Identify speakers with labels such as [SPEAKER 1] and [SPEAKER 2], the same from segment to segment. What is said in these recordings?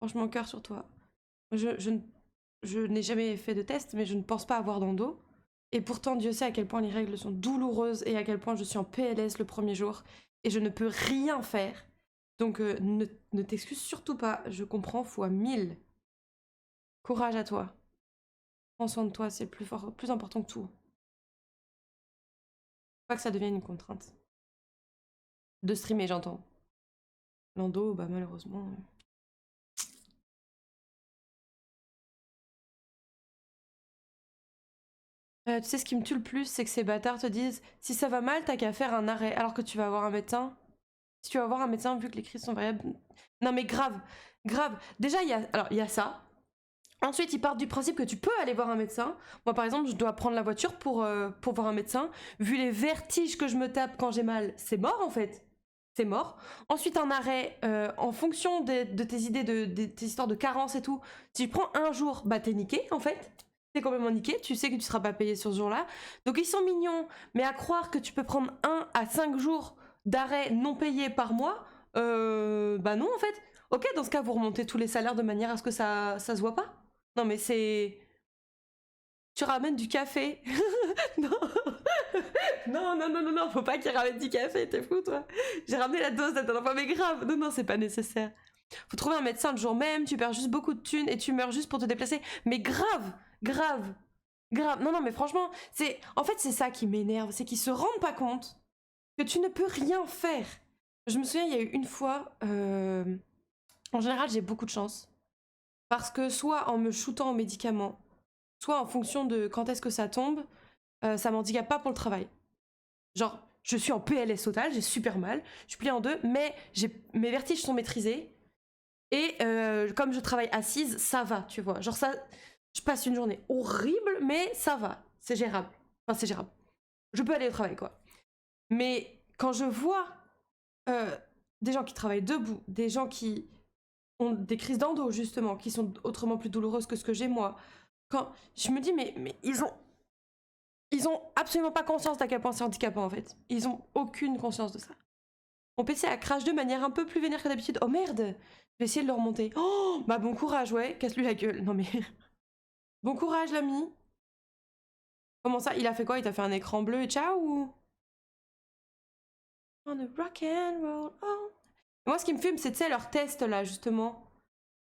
[SPEAKER 1] Franchement, cœur sur toi. Je n'ai jamais fait de test, mais je ne pense pas avoir d'endo. Et pourtant, Dieu sait à quel point les règles sont douloureuses et à quel point je suis en PLS le premier jour. Et je ne peux rien faire. Donc ne t'excuse surtout pas, je comprends fois 1000. Courage à toi. Prends soin de toi, c'est plus important que tout. Pas que ça devienne une contrainte. De streamer, j'entends. L'endo, bah malheureusement. Tu sais ce qui me tue le plus, c'est que ces bâtards te disent si ça va mal, t'as qu'à faire un arrêt, alors que tu vas voir un médecin. Si tu vas voir un médecin, vu que les crises sont variables. Non mais grave, grave. Déjà, il y a ça. Ensuite, ils partent du principe que tu peux aller voir un médecin. Moi, par exemple, je dois prendre la voiture pour voir un médecin. Vu les vertiges que je me tape quand j'ai mal, c'est mort en fait. C'est mort. Ensuite, un arrêt en fonction de tes idées, de tes histoires de carence et tout. Si tu prends un jour, bah t'es niqué en fait. T'es complètement niqué. Tu sais que tu seras pas payé sur ce jour-là. Donc ils sont mignons. Mais à croire que tu peux prendre 1 à 5 jours d'arrêt non payé par mois, bah non en fait. Ok, dans ce cas, vous remontez tous les salaires de manière à ce que ça se voit pas. Non mais c'est... Tu ramènes du café. Non. Non, faut pas qu'il ramène du café, t'es fou toi. J'ai ramené la dose la dernière fois, mais grave. Non, c'est pas nécessaire. Faut trouver un médecin le jour même, tu perds juste beaucoup de thunes et tu meurs juste pour te déplacer. Mais grave, grave, grave. Non, mais franchement, c'est... En fait, c'est ça qui m'énerve, c'est qu'ils se rendent pas compte que tu ne peux rien faire. Je me souviens, il y a eu une fois... En général, j'ai beaucoup de chance. Parce que soit en me shootant aux médicaments, soit en fonction de quand est-ce que ça tombe, ça m'handicape pas pour le travail. Genre, je suis en PLS total, j'ai super mal, je suis pliée en deux, mais mes vertiges sont maîtrisés. Et comme je travaille assise, ça va, tu vois. Genre ça, je passe une journée horrible, mais ça va, c'est gérable. Enfin, c'est gérable. Je peux aller au travail, quoi. Mais quand je vois des gens qui travaillent debout, des gens qui ont des crises d'endo, justement, qui sont autrement plus douloureuses que ce que j'ai moi, quand je me dis, mais ils ont absolument pas conscience d'à quel point c'est handicapant, en fait. Ils ont aucune conscience de ça. Mon PC a crash de manière un peu plus vénère que d'habitude. Oh merde! Je vais essayer de le remonter. Oh! Bah bon courage, ouais. Casse-lui la gueule. Non mais... Bon courage, l'ami. Comment ça? Il a fait quoi? Il t'a fait un écran bleu et ciao ou... On a rock and roll. Oh. Moi, ce qui me fume, c'est, tu sais, leur test, là, justement.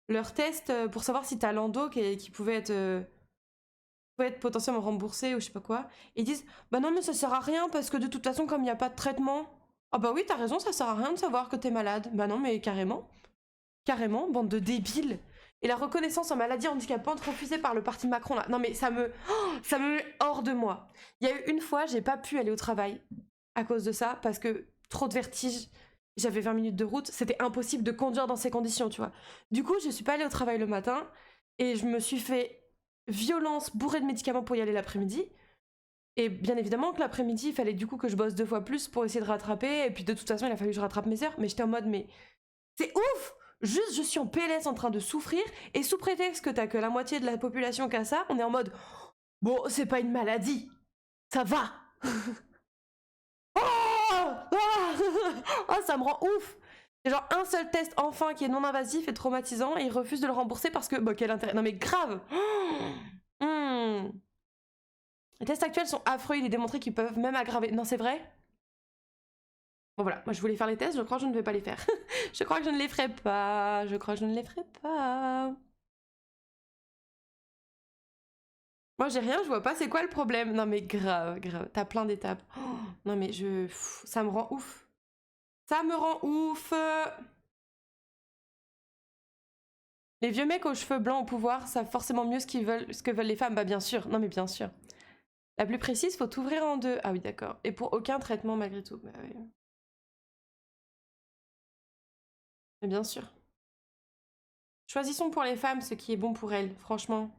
[SPEAKER 1] Leur test pour savoir si t'as l'endo qui pouvait être potentiellement remboursé ou je sais pas quoi. Ils disent, bah non, mais ça sert à rien parce que de toute façon, comme il n'y a pas de traitement... Ah bah oui, t'as raison, ça sert à rien de savoir que t'es malade. Bah non, mais carrément. Carrément, bande de débiles. Et la reconnaissance en maladie handicapante refusée par le parti Macron, là. Non mais ça me met hors de moi. Il y a eu une fois, j'ai pas pu aller au travail à cause de ça, parce que trop de vertige, j'avais 20 minutes de route, c'était impossible de conduire dans ces conditions, tu vois. Du coup, je suis pas allée au travail le matin, et je me suis fait violence, bourrée de médicaments pour y aller l'après-midi. Et bien évidemment que l'après-midi, il fallait du coup que je bosse 2 fois plus pour essayer de rattraper, et puis de toute façon, il a fallu que je rattrape mes heures, mais j'étais en mode, mais c'est ouf! Juste, je suis en PLS en train de souffrir, et sous prétexte que t'as que la moitié de la population qui a ça, on est en mode bon, c'est pas une maladie, ça va! Oh, ça me rend ouf! C'est genre un seul test enfin qui est non invasif et traumatisant, et ils refusent de le rembourser parce que. Bah, quel intérêt? Non, mais grave! Les tests actuels sont affreux, il est démontré qu'ils peuvent même aggraver. Non, c'est vrai? Bon, voilà, moi je voulais faire les tests, je crois que je ne vais pas les faire. Je crois que je ne les ferai pas. Je crois que je ne les ferai pas. Moi j'ai rien, je vois pas c'est quoi le problème. Non mais grave, grave, t'as plein d'étapes. Oh, non mais ça me rend ouf. Ça me rend ouf. Les vieux mecs aux cheveux blancs au pouvoir savent forcément mieux ce que veulent les femmes. Bah bien sûr, non mais bien sûr. La plus précise, faut t'ouvrir en deux. Ah oui d'accord. Et pour aucun traitement malgré tout. Bah oui. Mais bien sûr. Choisissons pour les femmes ce qui est bon pour elles, franchement.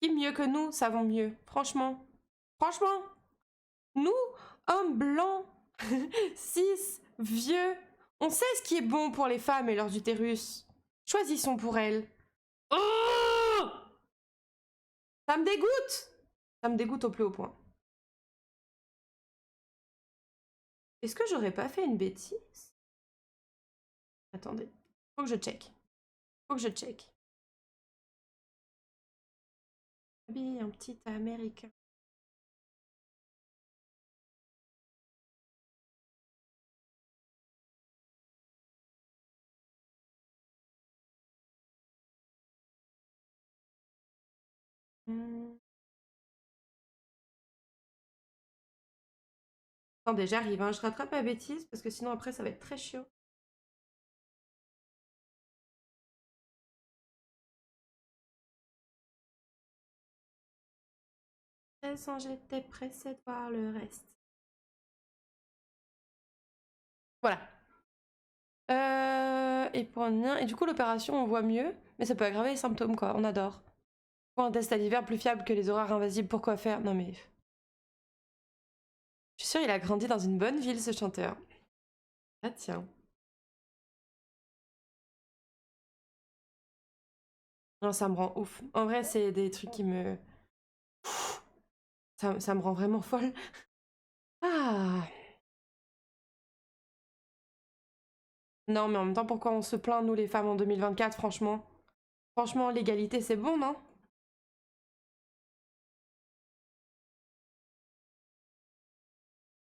[SPEAKER 1] Qui mieux que nous savons mieux, franchement. Franchement, nous, hommes blancs, cis, vieux, on sait ce qui est bon pour les femmes et leurs utérus. Choisissons pour elles. Oh, ça me dégoûte. Ça me dégoûte au plus haut point. Est-ce que j'aurais pas fait une bêtise? Attendez, faut que je check. Faut que je check. Un petit américain. Attendez, j'arrive, hein. Je rattrape ma bêtise parce que sinon après ça va être très chiant. J'étais pressée de voir le reste. Voilà. Et pour et du coup l'opération on voit mieux, mais ça peut aggraver les symptômes quoi, on adore. Pour un test à l'hiver plus fiable que les horaires invasibles, pourquoi faire? Non mais... Je suis sûre il a grandi dans une bonne ville ce chanteur. Ah tiens. Non ça me rend ouf. En vrai c'est des trucs qui me... Ça me rend vraiment folle. Ah. Non mais en même temps pourquoi on se plaint nous les femmes en 2024 franchement? Franchement l'égalité c'est bon non?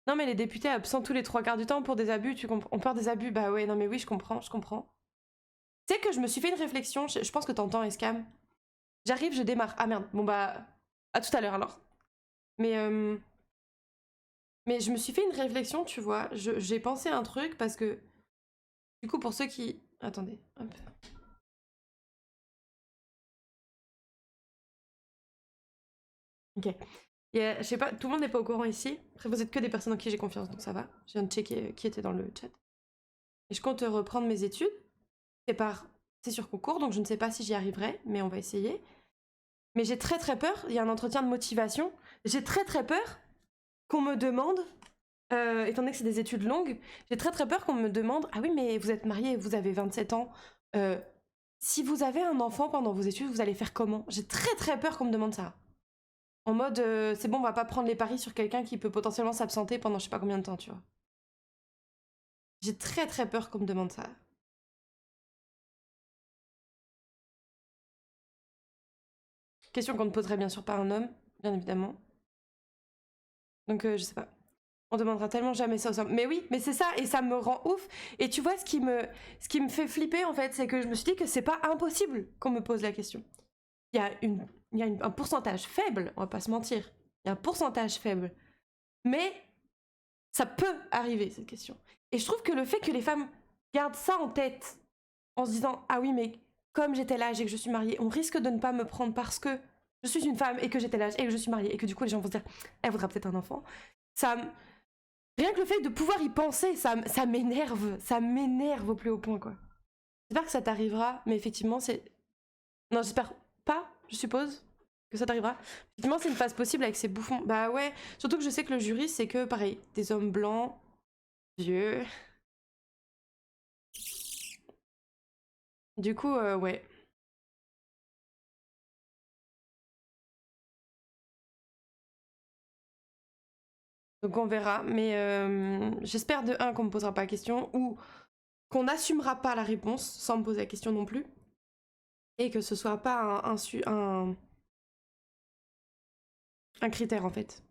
[SPEAKER 1] Non mais les députés absentent tous les 3 quarts du temps pour des abus, tu comprends? On peur des abus, bah ouais non mais oui je comprends, je comprends. Tu sais que je me suis fait une réflexion, je pense que t'entends Escam. J'arrive, je démarre. Ah merde, bon bah... À tout à l'heure alors. Mais mais je me suis fait une réflexion, tu vois. J'ai pensé à un truc parce que... Du coup pour ceux qui... Attendez, hop. Ok. Je sais pas, tout le monde n'est pas au courant ici. Après vous êtes que des personnes en qui j'ai confiance, donc ça va. Je viens de checker qui était dans le chat. Et je compte reprendre mes études. C'est sur concours, donc je ne sais pas si j'y arriverai, mais on va essayer. Mais j'ai très peur, il y a un entretien de motivation. J'ai très peur qu'on me demande, étant donné que c'est des études longues, j'ai très peur qu'on me demande « Ah oui, mais vous êtes marié, vous avez 27 ans. Si vous avez un enfant pendant vos études, vous allez faire comment ?» J'ai très peur qu'on me demande ça. En mode c'est bon, on va pas prendre les paris sur quelqu'un qui peut potentiellement s'absenter pendant je sais pas combien de temps, tu vois. J'ai très peur qu'on me demande ça. Question qu'on ne poserait bien sûr pas à un homme, bien évidemment. Donc je sais pas. On demandera tellement jamais ça aux hommes. Mais oui, mais c'est ça, et ça me rend ouf. Et tu vois, ce qui me fait flipper, en fait, c'est que je me suis dit que c'est pas impossible qu'on me pose la question. Il y a un pourcentage faible, on va pas se mentir. Il y a un pourcentage faible. Mais ça peut arriver, cette question. Et je trouve que le fait que les femmes gardent ça en tête, en se disant « Ah oui, mais comme j'étais l'âge et que je suis mariée, on risque de ne pas me prendre parce que je suis une femme et que j'étais l'âge et que je suis mariée. » Et que du coup, les gens vont se dire « Elle voudra peut-être un enfant. » Rien que le fait de pouvoir y penser, ça m'énerve au plus haut point, quoi. J'espère que ça t'arrivera, mais effectivement, c'est... Non, j'espère pas, je suppose, que ça t'arrivera. Effectivement, c'est une phase possible avec ces bouffons. Bah ouais, surtout que je sais que le jury, c'est que, pareil, des hommes blancs, vieux... Du coup, ouais. Donc on verra, mais j'espère de un qu'on me posera pas la question, ou qu'on n'assumera pas la réponse sans me poser la question non plus, et que ce soit pas un critère en fait.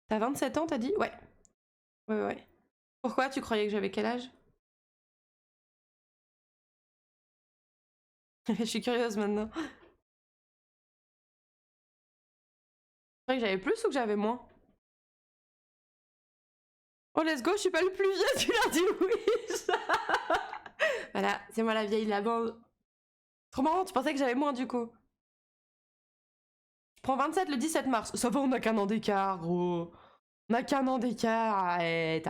[SPEAKER 1] T'as 27 ans, t'as dit? Ouais. Ouais. Pourquoi? Tu croyais que j'avais quel âge? Je suis curieuse maintenant. Tu croyais que j'avais plus ou que j'avais moins? Oh let's go, je suis pas le plus vieux, tu l'as dit oui. Voilà, c'est moi la vieille de la bande. Trop marrant, tu pensais que j'avais moins du coup. Je prends 27 le 17 mars. Ça va, on a qu'un an d'écart, gros. On a qu'un an d'écart, arrête.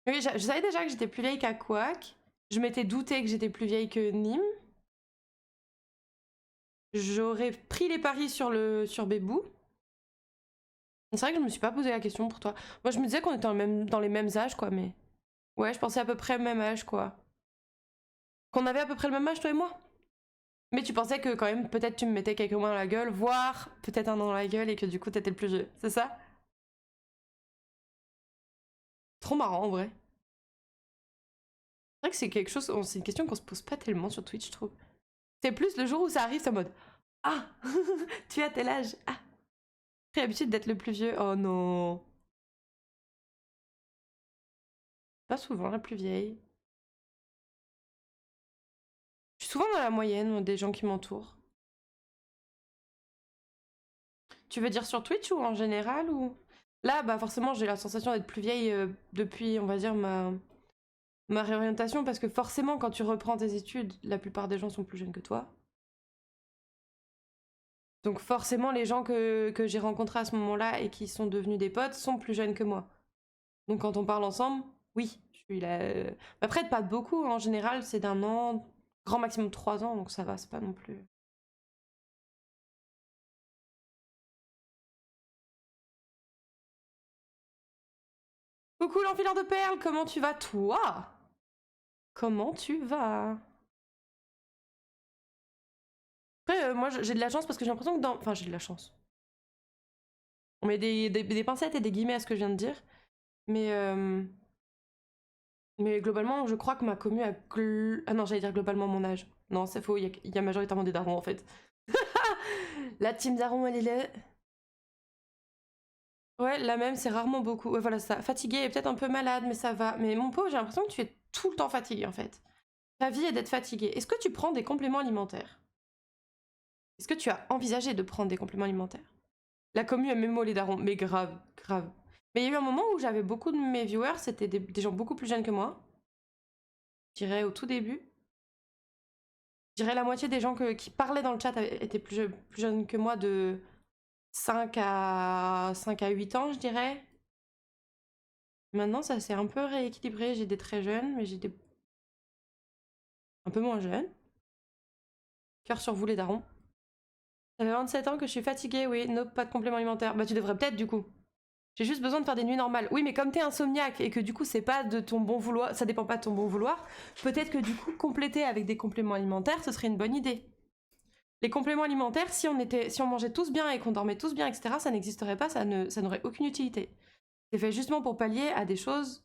[SPEAKER 1] Oui, je savais déjà que j'étais plus vieille qu'à Quack. Je m'étais douté que j'étais plus vieille que Nîmes. J'aurais pris les paris sur Bébou. C'est vrai que je me suis pas posé la question pour toi. Moi, je me disais qu'on était dans les mêmes âges, quoi, mais... Ouais, je pensais à peu près le même âge, quoi. Qu'on avait à peu près le même âge, toi et moi. Mais tu pensais que, quand même, peut-être tu me mettais quelques mois dans la gueule, voire peut-être un an dans la gueule, et que du coup, t'étais le plus vieux. C'est ça? Trop marrant, en vrai. que c'est quelque chose, c'est une question qu'on se pose pas tellement sur Twitch, je trouve. C'est plus le jour où ça arrive, c'est en mode ah, tu as tel âge. Ah, j'ai l'habitude d'être le plus vieux. Oh non. Pas souvent la plus vieille. Je suis souvent dans la moyenne des gens qui m'entourent. Tu veux dire sur Twitch ou en général ou... Là, bah forcément, j'ai la sensation d'être plus vieille depuis, on va dire, ma réorientation, parce que forcément, quand tu reprends tes études, la plupart des gens sont plus jeunes que toi. Donc forcément, les gens que j'ai rencontrés à ce moment-là et qui sont devenus des potes sont plus jeunes que moi. Donc quand on parle ensemble, oui, je suis là... Après, pas beaucoup, en général, c'est d'1 an, grand maximum 3 ans, donc ça va, c'est pas non plus... Coucou l'enfileur de perles, comment tu vas toi? Comment tu vas? Après, moi j'ai de la chance parce que j'ai l'impression que dans... Enfin, j'ai de la chance. On met des pincettes et des guillemets à ce que je viens de dire. Mais globalement, je crois que ma commu a... Ah non, j'allais dire globalement mon âge. Non, c'est faux, il y a majoritairement des darons en fait. La team daron, elle est là. Ouais, la même, c'est rarement beaucoup. Ouais, voilà, ça. Fatiguée et peut-être un peu malade, mais ça va. Mais mon pauvre, j'ai l'impression que tu es tout le temps fatigué en fait. Ta vie est d'être fatiguée. Est-ce que tu prends des compléments alimentaires? Est-ce que tu as envisagé de prendre des compléments alimentaires? La commu a mémo les darons, mais grave, grave. Mais il y a eu un moment où j'avais beaucoup de mes viewers, c'était des gens beaucoup plus jeunes que moi. Je dirais au tout début. Je dirais la moitié des gens qui parlaient dans le chat étaient plus jeunes que moi, de 5 à 8 ans, je dirais. Maintenant, ça s'est un peu rééquilibré. J'ai des très jeunes, mais j'ai des un peu moins jeunes. Cœur sur vous, les darons. Ça fait 27 ans que je suis fatiguée, oui. Nope, pas de complément alimentaire. Bah, tu devrais peut-être, du coup. J'ai juste besoin de faire des nuits normales. Oui, mais comme t'es insomniaque et que du coup, c'est pas de ton bon vouloir, ça dépend pas de ton bon vouloir, peut-être que du coup, compléter avec des compléments alimentaires, ce serait une bonne idée. Les compléments alimentaires, si on mangeait tous bien et qu'on dormait tous bien, etc., ça n'existerait pas, ça n'aurait aucune utilité. C'est fait justement pour pallier à des choses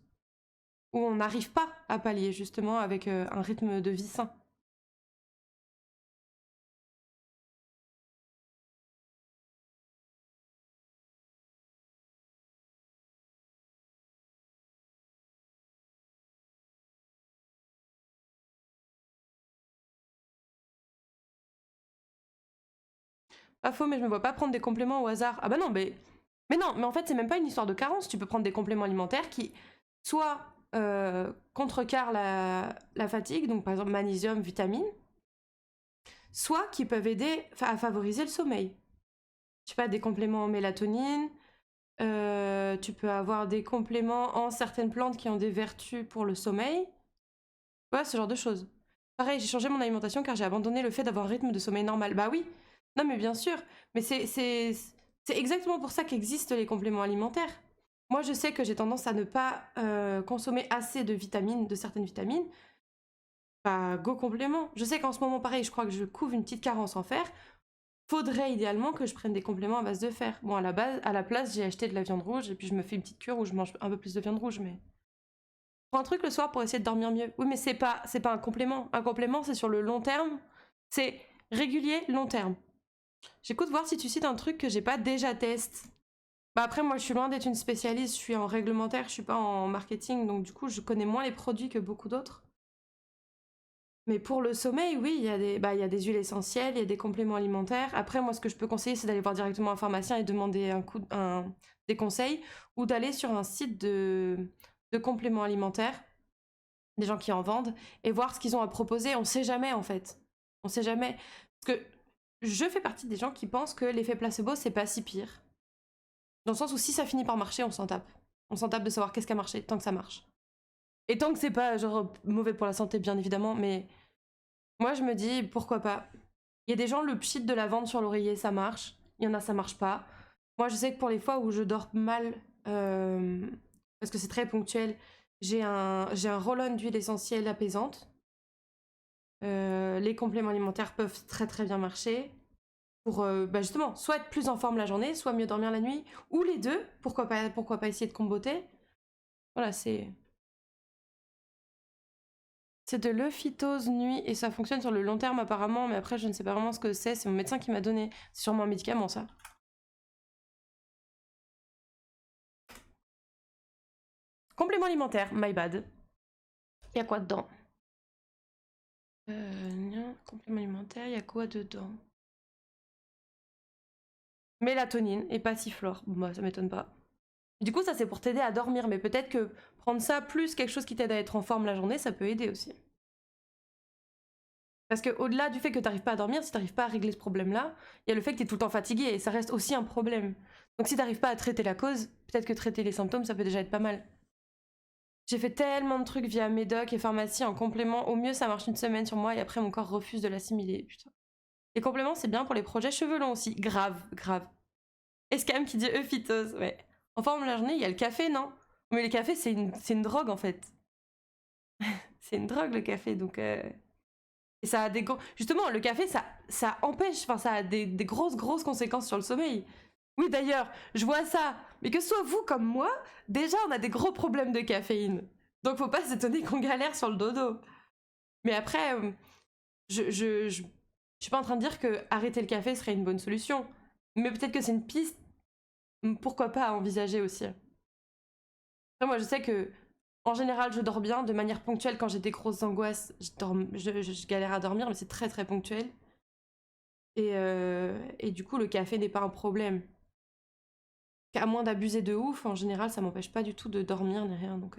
[SPEAKER 1] où on n'arrive pas à pallier, justement, avec un rythme de vie sain. Pas faux, mais je me vois pas prendre des compléments au hasard. Ah bah non, mais non, mais en fait, c'est même pas une histoire de carence. Tu peux prendre des compléments alimentaires qui, soit contrecarrent la fatigue, donc par exemple magnésium, vitamine, soit qui peuvent aider à favoriser le sommeil. Je sais pas, des compléments en mélatonine, tu peux avoir des compléments en certaines plantes qui ont des vertus pour le sommeil. Ouais, ce genre de choses. Pareil, j'ai changé mon alimentation car j'ai abandonné le fait d'avoir un rythme de sommeil normal. Bah oui, non mais bien sûr, mais c'est exactement pour ça qu'existent les compléments alimentaires. Moi je sais que j'ai tendance à ne pas consommer assez de vitamines, de certaines vitamines. Bah go complément. Je sais qu'en ce moment pareil, je crois que je couvre une petite carence en fer. Faudrait idéalement que je prenne des compléments à base de fer. Bon à la place j'ai acheté de la viande rouge et puis je me fais une petite cure où je mange un peu plus de viande rouge, mais... Prends un truc le soir pour essayer de dormir mieux. Oui, mais c'est pas un complément. Un complément, c'est sur le long terme. C'est régulier, long terme. J'écoute voir si tu cites un truc que j'ai pas déjà testé. Bah après, moi, je suis loin d'être une spécialiste. Je suis en réglementaire, je suis pas en marketing. Donc du coup, je connais moins les produits que beaucoup d'autres. Mais pour le sommeil, oui, il y a il y a des huiles essentielles, il y a des compléments alimentaires. Après, moi, ce que je peux conseiller, c'est d'aller voir directement un pharmacien et demander des conseils, ou d'aller sur un site de compléments alimentaires, des gens qui en vendent, et voir ce qu'ils ont à proposer. On sait jamais, en fait. On sait jamais. Parce que je fais partie des gens qui pensent que l'effet placebo, c'est pas si pire. Dans le sens où si ça finit par marcher, on s'en tape. On s'en tape de savoir qu'est-ce qui a marché, tant que ça marche. Et tant que c'est pas, genre, mauvais pour la santé, bien évidemment, mais moi, je me dis, pourquoi pas. Il y a des gens, le pchit de la vente sur l'oreiller, ça marche. Il y en a, ça marche pas. Moi, je sais que pour les fois où je dors mal, parce que c'est très ponctuel, j'ai un roll-on d'huile essentielle apaisante. Les compléments alimentaires peuvent très très bien marcher pour justement soit être plus en forme la journée, soit mieux dormir la nuit, ou les deux. Pourquoi pas essayer de comboter. Voilà, c'est C'est de l'euphytose nuit et ça fonctionne sur le long terme apparemment, mais après je ne sais pas vraiment ce que c'est mon médecin qui m'a donné. C'est sûrement un médicament ça. Complément alimentaire, my bad. Y'a quoi dedans? Complément alimentaire, y'a quoi dedans? Mélatonine et passiflore. Bon bah ça m'étonne pas. Du coup ça c'est pour t'aider à dormir, mais peut-être que prendre ça plus quelque chose qui t'aide à être en forme la journée, ça peut aider aussi. Parce que au-delà du fait que t'arrives pas à dormir, si t'arrives pas à régler ce problème-là, il y a le fait que t'es tout le temps fatigué et ça reste aussi un problème. Donc si t'arrives pas à traiter la cause, peut-être que traiter les symptômes ça peut déjà être pas mal. J'ai fait tellement de trucs via médoc et pharmacie en complément, au mieux ça marche une semaine sur moi et après mon corps refuse de l'assimiler, putain. Les compléments c'est bien pour les projets cheveux longs aussi, grave, grave. Escam qui dit euphytose, ouais. En forme de la journée, il y a le café, non? Mais le café c'est une drogue en fait. C'est une drogue le café, donc... Et ça a des justement, le café, ça empêche, enfin, ça a des grosses conséquences sur le sommeil. Oui, d'ailleurs, je vois ça. Mais que ce soit vous comme moi, déjà, on a des gros problèmes de caféine. Donc, faut pas s'étonner qu'on galère sur le dodo. Mais après, je suis pas en train de dire que arrêter le café serait une bonne solution. Mais peut-être que c'est une piste, pourquoi pas, à envisager aussi. Après, moi, je sais que en général, je dors bien de manière ponctuelle quand j'ai des grosses angoisses. Je galère à dormir, mais c'est très ponctuel. Et du coup, le café n'est pas un problème. À moins d'abuser de ouf, en général, ça m'empêche pas du tout de dormir ni rien. Donc,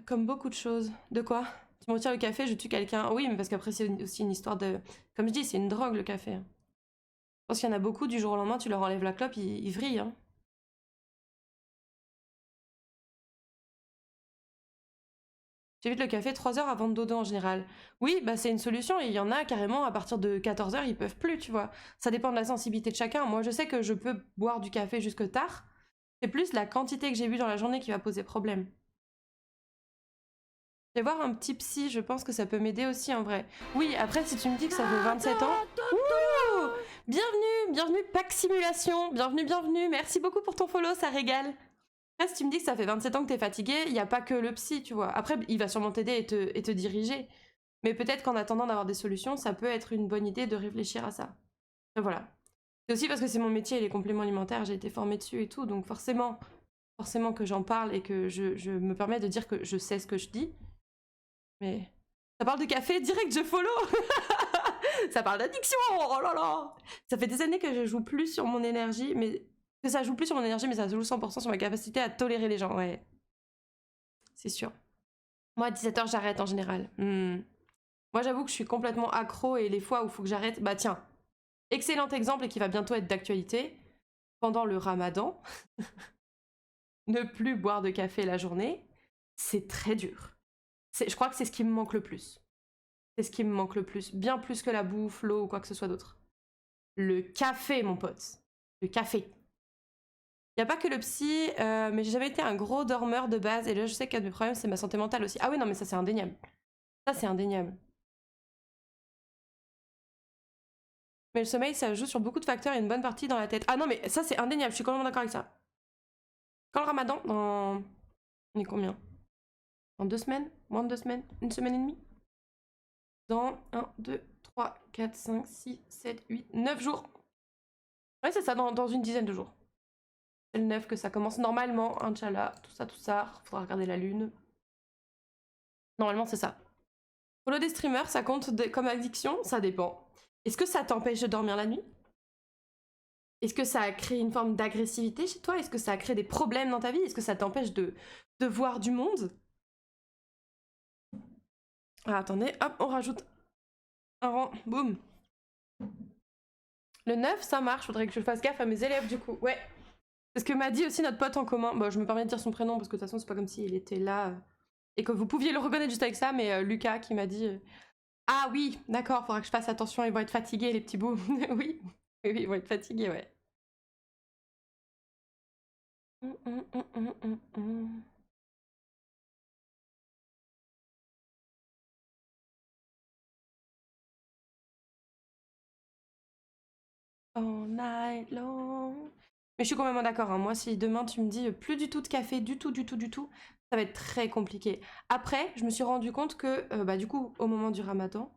[SPEAKER 1] comme beaucoup de choses. De quoi? Tu me retires le café, je tue quelqu'un. Oui, mais parce qu'après, c'est aussi une histoire de. Comme je dis, c'est une drogue le café. Je pense qu'il y en a beaucoup, du jour au lendemain, tu leur enlèves la clope, ils vrillent. Hein. J'évite le café 3 heures avant de dodo en général. Oui, bah c'est une solution et il y en a carrément à partir de 14 heures, ils peuvent plus, tu vois. Ça dépend de la sensibilité de chacun. Moi, je sais que je peux boire du café jusque tard. C'est plus la quantité que j'ai bu dans la journée qui va poser problème. Je vais voir un petit psy, je pense que ça peut m'aider aussi en vrai. Oui, après si tu me dis que ça fait 27 ans... Ouh, bienvenue Pack Simulation, bienvenue, merci beaucoup pour ton follow, ça régale. Après si tu me dis que ça fait 27 ans que t'es fatigué, il n'y a pas que le psy, tu vois. Après il va sûrement t'aider et te diriger. Mais peut-être qu'en attendant d'avoir des solutions, ça peut être une bonne idée de réfléchir à ça. Et voilà. C'est aussi parce que c'est mon métier, les compléments alimentaires, j'ai été formée dessus et tout, donc forcément que j'en parle et que je me permets de dire que je sais ce que je dis. Mais ça parle de café, direct je follow. Ça parle d'addiction, oh là là. Ça fait des années que je joue plus sur mon énergie, mais ça joue 100% sur ma capacité à tolérer les gens, ouais. C'est sûr. Moi, à 17h, j'arrête en général. Moi, j'avoue que je suis complètement accro et les fois où il faut que j'arrête, bah tiens, excellent exemple et qui va bientôt être d'actualité. Pendant le ramadan, ne plus boire de café la journée, c'est très dur. Je crois que c'est ce qui me manque le plus. C'est ce qui me manque le plus. Bien plus que la bouffe, l'eau ou quoi que ce soit d'autre. Le café, mon pote. Le café. Y a pas que le psy, mais j'ai jamais été un gros dormeur de base. Et là, je sais qu'un de mes problèmes, c'est ma santé mentale aussi. Ah oui, non, mais ça, c'est indéniable. Ça, c'est indéniable. Mais le sommeil, ça joue sur beaucoup de facteurs et une bonne partie dans la tête. Ah non, mais ça, c'est indéniable. Je suis complètement d'accord avec ça. Quand le ramadan, dans... On est combien? Dans 2 semaines? Moins de 2 semaines? Une semaine et demie? Dans 1, 2, 3, 4, 5, 6, 7, 8, 9 jours. Ouais, c'est ça, dans une dizaine de jours. C'est le 9 que ça commence normalement, Inch'Allah, tout ça. Faudra regarder la lune. Normalement, c'est ça. Follow des streamers, ça compte comme addiction? Ça dépend. Est-ce que ça t'empêche de dormir la nuit? Est-ce que ça a créé une forme d'agressivité chez toi? Est-ce que ça a créé des problèmes dans ta vie? Est-ce que ça t'empêche de voir du monde? Ah, attendez, hop, on rajoute un rang, boum. Le 9, ça marche, faudrait que je fasse gaffe à mes élèves du coup. Ouais. C'est ce que m'a dit aussi notre pote en commun. Bon, je me permets de dire son prénom parce que de toute façon, c'est pas comme s'il était là et que vous pouviez le reconnaître juste avec ça, mais Lucas qui m'a dit ah oui, d'accord, faudra que je fasse attention, ils vont être fatigués les petits bouts. Oui, oui, ils vont être fatigués, ouais. All night long. Mais je suis complètement d'accord, hein. Moi, si demain tu me dis plus du tout de café, du tout, du tout, du tout, ça va être très compliqué. Après, je me suis rendu compte que, bah, du coup, au moment du ramadan,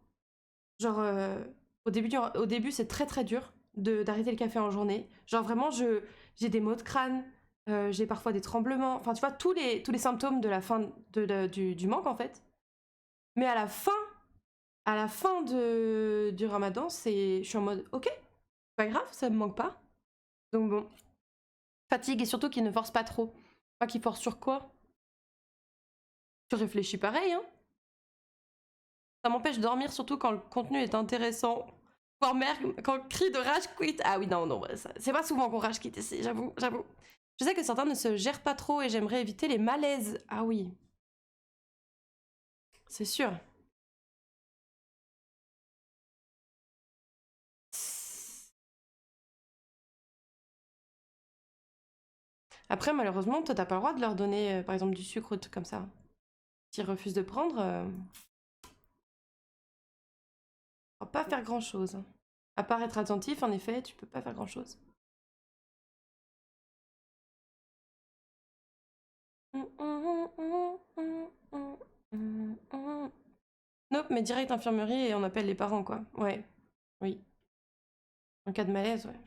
[SPEAKER 1] genre, au début c'est très très dur d'arrêter le café en journée. Genre, vraiment, j'ai des maux de crâne, j'ai parfois des tremblements, enfin, tu vois, tous les symptômes de la fin du manque, en fait. Mais à la fin du ramadan, je suis en mode, ok, pas grave, ça me manque pas. Donc bon. Fatigue et surtout qu'il ne force pas trop. Pas qu'il force sur quoi? Tu réfléchis pareil, hein? Ça m'empêche de dormir surtout quand le contenu est intéressant. Voire même quand le cri de rage quit. Ah oui, non, non, c'est pas souvent qu'on rage quitte ici, j'avoue, j'avoue. Je sais que certains ne se gèrent pas trop et j'aimerais éviter les malaises. Ah oui. C'est sûr. Après, malheureusement, toi, t'as pas le droit de leur donner, par exemple, du sucre ou des trucs comme ça. S'ils refusent de prendre, on va pas faire grand-chose. À part être attentif, en effet, tu peux pas faire grand-chose. Nope, mais direct infirmerie et on appelle les parents, quoi. Ouais, oui. En cas de malaise, ouais.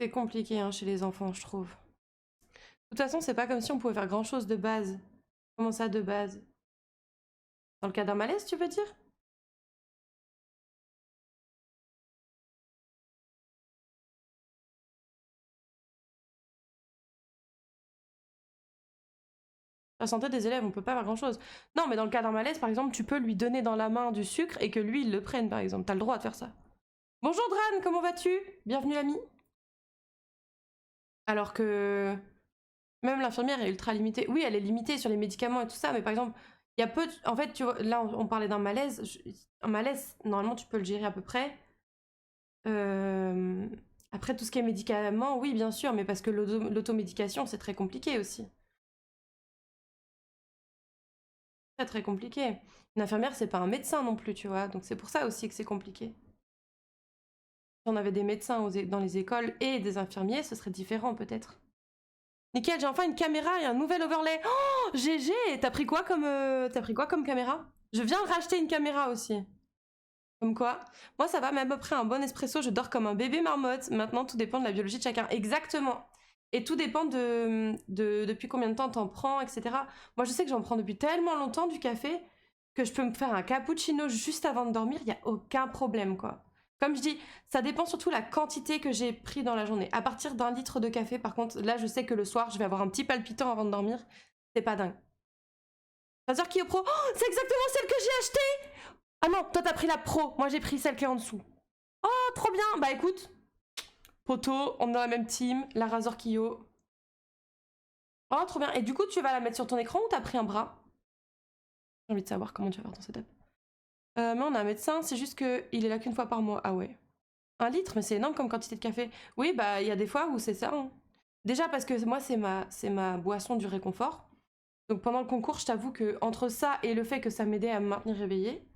[SPEAKER 1] C'est compliqué, hein, chez les enfants, je trouve. De toute façon, c'est pas comme si on pouvait faire grand-chose de base. Comment ça, de base? Dans le cas d'un malaise, tu veux dire? La santé des élèves, on peut pas faire grand-chose. Non, mais dans le cas d'un malaise, par exemple, tu peux lui donner dans la main du sucre et que lui, il le prenne, par exemple. T'as le droit de faire ça. Bonjour Dran, comment vas-tu? Bienvenue l'ami. Alors que même l'infirmière est ultra limitée. Oui, elle est limitée sur les médicaments et tout ça, mais par exemple, il y a peu de... En fait, tu vois, là, on parlait d'un malaise. Un malaise, normalement, tu peux le gérer à peu près. Euh, Après, tout ce qui est médicaments, oui, bien sûr, mais parce que l'automédication, c'est très compliqué aussi. Très, très compliqué. Une infirmière, c'est pas un médecin non plus, tu vois, donc c'est pour ça aussi que c'est compliqué. Si on avait des médecins dans les écoles et des infirmiers, ce serait différent peut-être. Nickel, j'ai enfin une caméra et un nouvel overlay. Oh, GG, t'as pris quoi comme caméra? Je viens de racheter une caméra aussi. Comme quoi, moi ça va, même après un bon espresso, je dors comme un bébé marmotte. Maintenant, tout dépend de la biologie de chacun. Exactement. Et tout dépend de depuis combien de temps t'en prends, etc. Moi, je sais que j'en prends depuis tellement longtemps du café que je peux me faire un cappuccino juste avant de dormir, il n'y a aucun problème, quoi. Comme je dis, ça dépend surtout la quantité que j'ai pris dans la journée. À partir d'un litre de café, par contre, là, je sais que le soir, je vais avoir un petit palpitant avant de dormir. C'est pas dingue. Razer Kio Pro, oh, c'est exactement celle que j'ai achetée! Ah non, toi t'as pris la Pro, moi j'ai pris celle qui est en dessous. Oh, trop bien! Bah écoute, poto, on est dans la même team, la Razer Kio. Oh, trop bien. Et du coup, tu vas la mettre sur ton écran ou t'as pris un bras? J'ai envie de savoir comment tu vas faire ton setup. Mais on a un médecin, c'est juste qu'il est là qu'une fois par mois. Ah ouais. Un litre, mais c'est énorme comme quantité de café. Oui, bah il y a des fois où c'est ça, hein. Déjà parce que moi, c'est ma boisson du réconfort. Donc pendant le concours, je t'avoue que entre ça et le fait que ça m'aidait à me maintenir réveillée,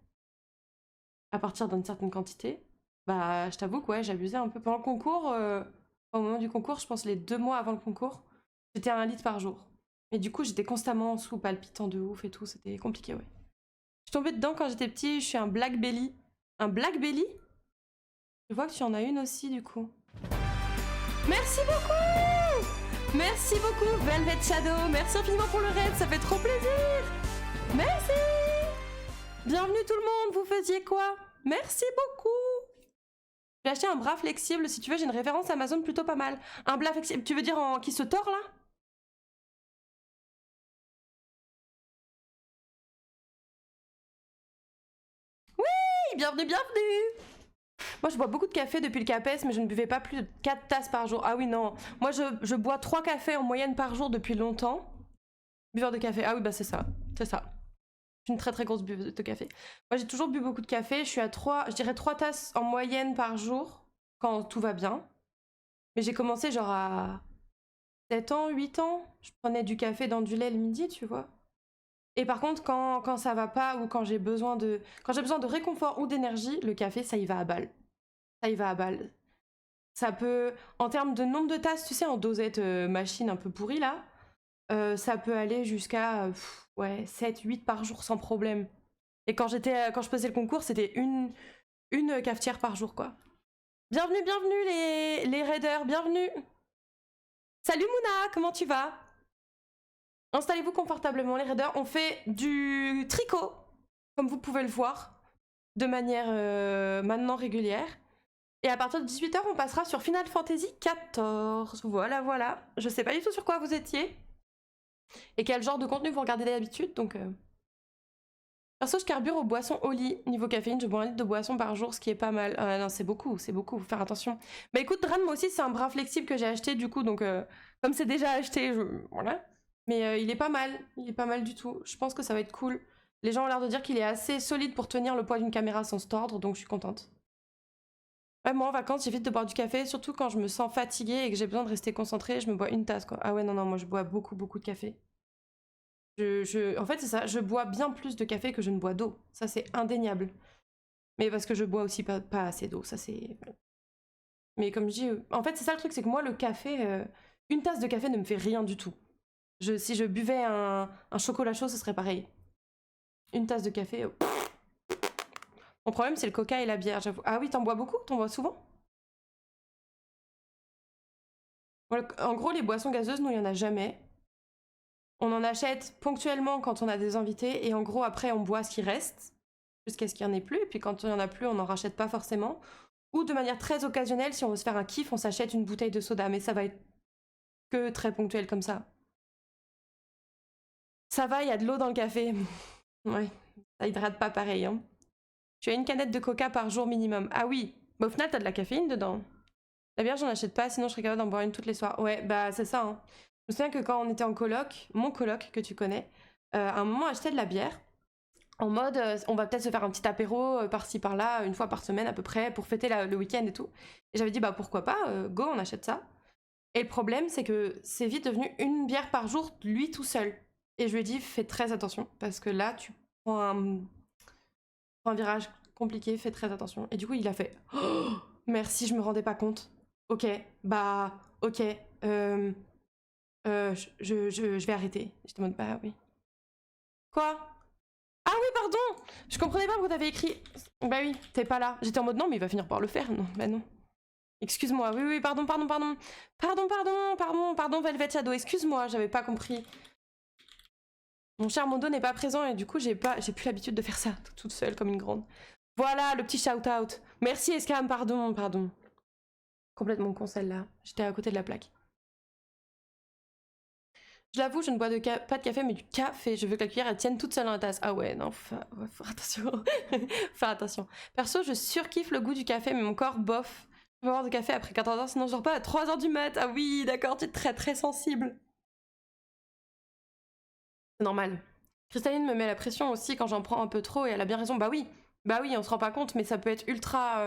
[SPEAKER 1] à partir d'une certaine quantité, bah je t'avoue que ouais, j'abusais un peu. Pendant le concours, au moment du concours, je pense les 2 mois avant le concours, j'étais à 1 litre par jour. Et du coup, j'étais constamment sous palpitant de ouf et tout, c'était compliqué, ouais. Je suis tombée dedans quand j'étais petit, je suis un black belly. Un black belly? Je vois que tu en as une aussi du coup. Merci beaucoup! Merci beaucoup Velvet Shadow, merci infiniment pour le raid, ça fait trop plaisir! Merci! Bienvenue tout le monde, vous faisiez quoi? Merci beaucoup! J'ai acheté un bras flexible, si tu veux, j'ai une référence Amazon plutôt pas mal. Un bras flexible, tu veux dire qui se tord là? Oui, bienvenue, bienvenue! Moi, je bois beaucoup de café depuis le CAPES, mais je ne buvais pas plus de 4 tasses par jour. Ah oui, non. Moi, je bois 3 cafés en moyenne par jour depuis longtemps. Buveur de café. Ah oui, bah c'est ça. C'est ça. Je suis une très très grosse buveuse de café. Moi, j'ai toujours bu beaucoup de café. Je suis à 3, je dirais 3 tasses en moyenne par jour, quand tout va bien. Mais j'ai commencé genre à 7 ans, 8 ans. Je prenais du café dans du lait le midi, tu vois. Et par contre, quand ça va pas ou quand j'ai besoin de réconfort ou d'énergie, le café, ça y va à balle. Ça y va à balle. Ça peut, en termes de nombre de tasses, tu sais, en dosette machine un peu pourrie là, ça peut aller jusqu'à ouais, 7, 8 par jour sans problème. Et quand je faisais le concours, c'était une cafetière par jour, quoi. Bienvenue, bienvenue les raiders, bienvenue. Salut Mouna, comment tu vas? Installez-vous confortablement les raiders. On fait du tricot, comme vous pouvez le voir, de manière maintenant régulière. Et à partir de 18h, on passera sur Final Fantasy XIV. Voilà, voilà. Je sais pas du tout sur quoi vous étiez. Et quel genre de contenu vous regardez d'habitude, donc... Perso, je carbure aux boissons au lit. Niveau caféine, je bois 1 litre de boisson par jour, ce qui est pas mal. Ah non, c'est beaucoup, faut faire attention. Mais écoute, Dran, moi aussi, c'est un bras flexible que j'ai acheté, du coup, donc... comme c'est déjà acheté, voilà. Mais il est pas mal du tout. Je pense que ça va être cool. Les gens ont l'air de dire qu'il est assez solide pour tenir le poids d'une caméra sans se tordre, donc je suis contente. Ouais, moi en vacances, j'évite de boire du café, surtout quand je me sens fatiguée et que j'ai besoin de rester concentrée, je me bois une tasse, quoi. Ah ouais, non, moi je bois beaucoup de café. En fait, c'est ça, je bois bien plus de café que je ne bois d'eau. Ça, c'est indéniable. Mais parce que je bois aussi pas assez d'eau, ça c'est... Mais comme je dis, en fait, c'est ça le truc, c'est que moi, le café, une tasse de café ne me fait rien du tout. Si je buvais un chocolat chaud, ce serait pareil. Une tasse de café... Mon problème, c'est le coca et la bière, j'avoue. Ah oui, t'en bois beaucoup? T'en bois souvent? Voilà, en gros, les boissons gazeuses, nous, il n'y en a jamais. On en achète ponctuellement quand on a des invités, et en gros, après, on boit ce qui reste, jusqu'à ce qu'il n'y en ait plus, et puis quand il n'y en a plus, on n'en rachète pas forcément. Ou de manière très occasionnelle, si on veut se faire un kiff, on s'achète une bouteille de soda, mais ça va être que très ponctuel comme ça. Ça va, il y a de l'eau dans le café. Ouais, ça hydrate pas pareil, hein. Tu as une canette de coca par jour minimum. Ah oui, mais au final, t'as de la caféine dedans. La bière, j'en achète pas, sinon je serais capable d'en boire une toutes les soirs. Ouais, bah c'est ça, hein. Je me souviens que quand on était en coloc, mon coloc que tu connais, à un moment achetait de la bière, en mode on va peut-être se faire un petit apéro par-ci par-là, une fois par semaine à peu près, pour fêter le week-end et tout. Et j'avais dit bah pourquoi pas, go, on achète ça. Et le problème, c'est que c'est vite devenu une bière par jour, lui tout seul. Et je lui ai dit fais très attention, parce que là, tu prends un virage compliqué, fais très attention. Et du coup, il a fait oh, merci, je me rendais pas compte. Ok, bah, ok, je vais arrêter. J'étais en mode, bah oui. Quoi? Ah oui, pardon! Je comprenais pas pourquoi t'avais écrit. Bah oui, t'es pas là. J'étais en mode, non, mais il va finir par le faire. Non, bah non. Excuse-moi, oui, pardon. Pardon, Velvet Shadow, excuse-moi, j'avais pas compris. Mon cher Mondo n'est pas présent et du coup, j'ai plus l'habitude de faire ça toute seule comme une grande. Voilà, le petit shout-out. Merci, Escam, pardon. Complètement con celle-là. J'étais à côté de la plaque. Je l'avoue, je ne bois pas de café, mais du café. Je veux que la cuillère, elle tienne toute seule dans la tasse. Ah ouais, non, faut faire attention. Faire attention. Perso, je surkiffe le goût du café, mais mon corps, bof. Je vais boire du café après 14 h, sinon je dors pas à 3 h du mat. Ah oui, d'accord, tu es très sensible. C'est normal. Cristalline me met la pression aussi quand j'en prends un peu trop, et elle a bien raison. Bah oui, on se rend pas compte, mais ça peut être ultra...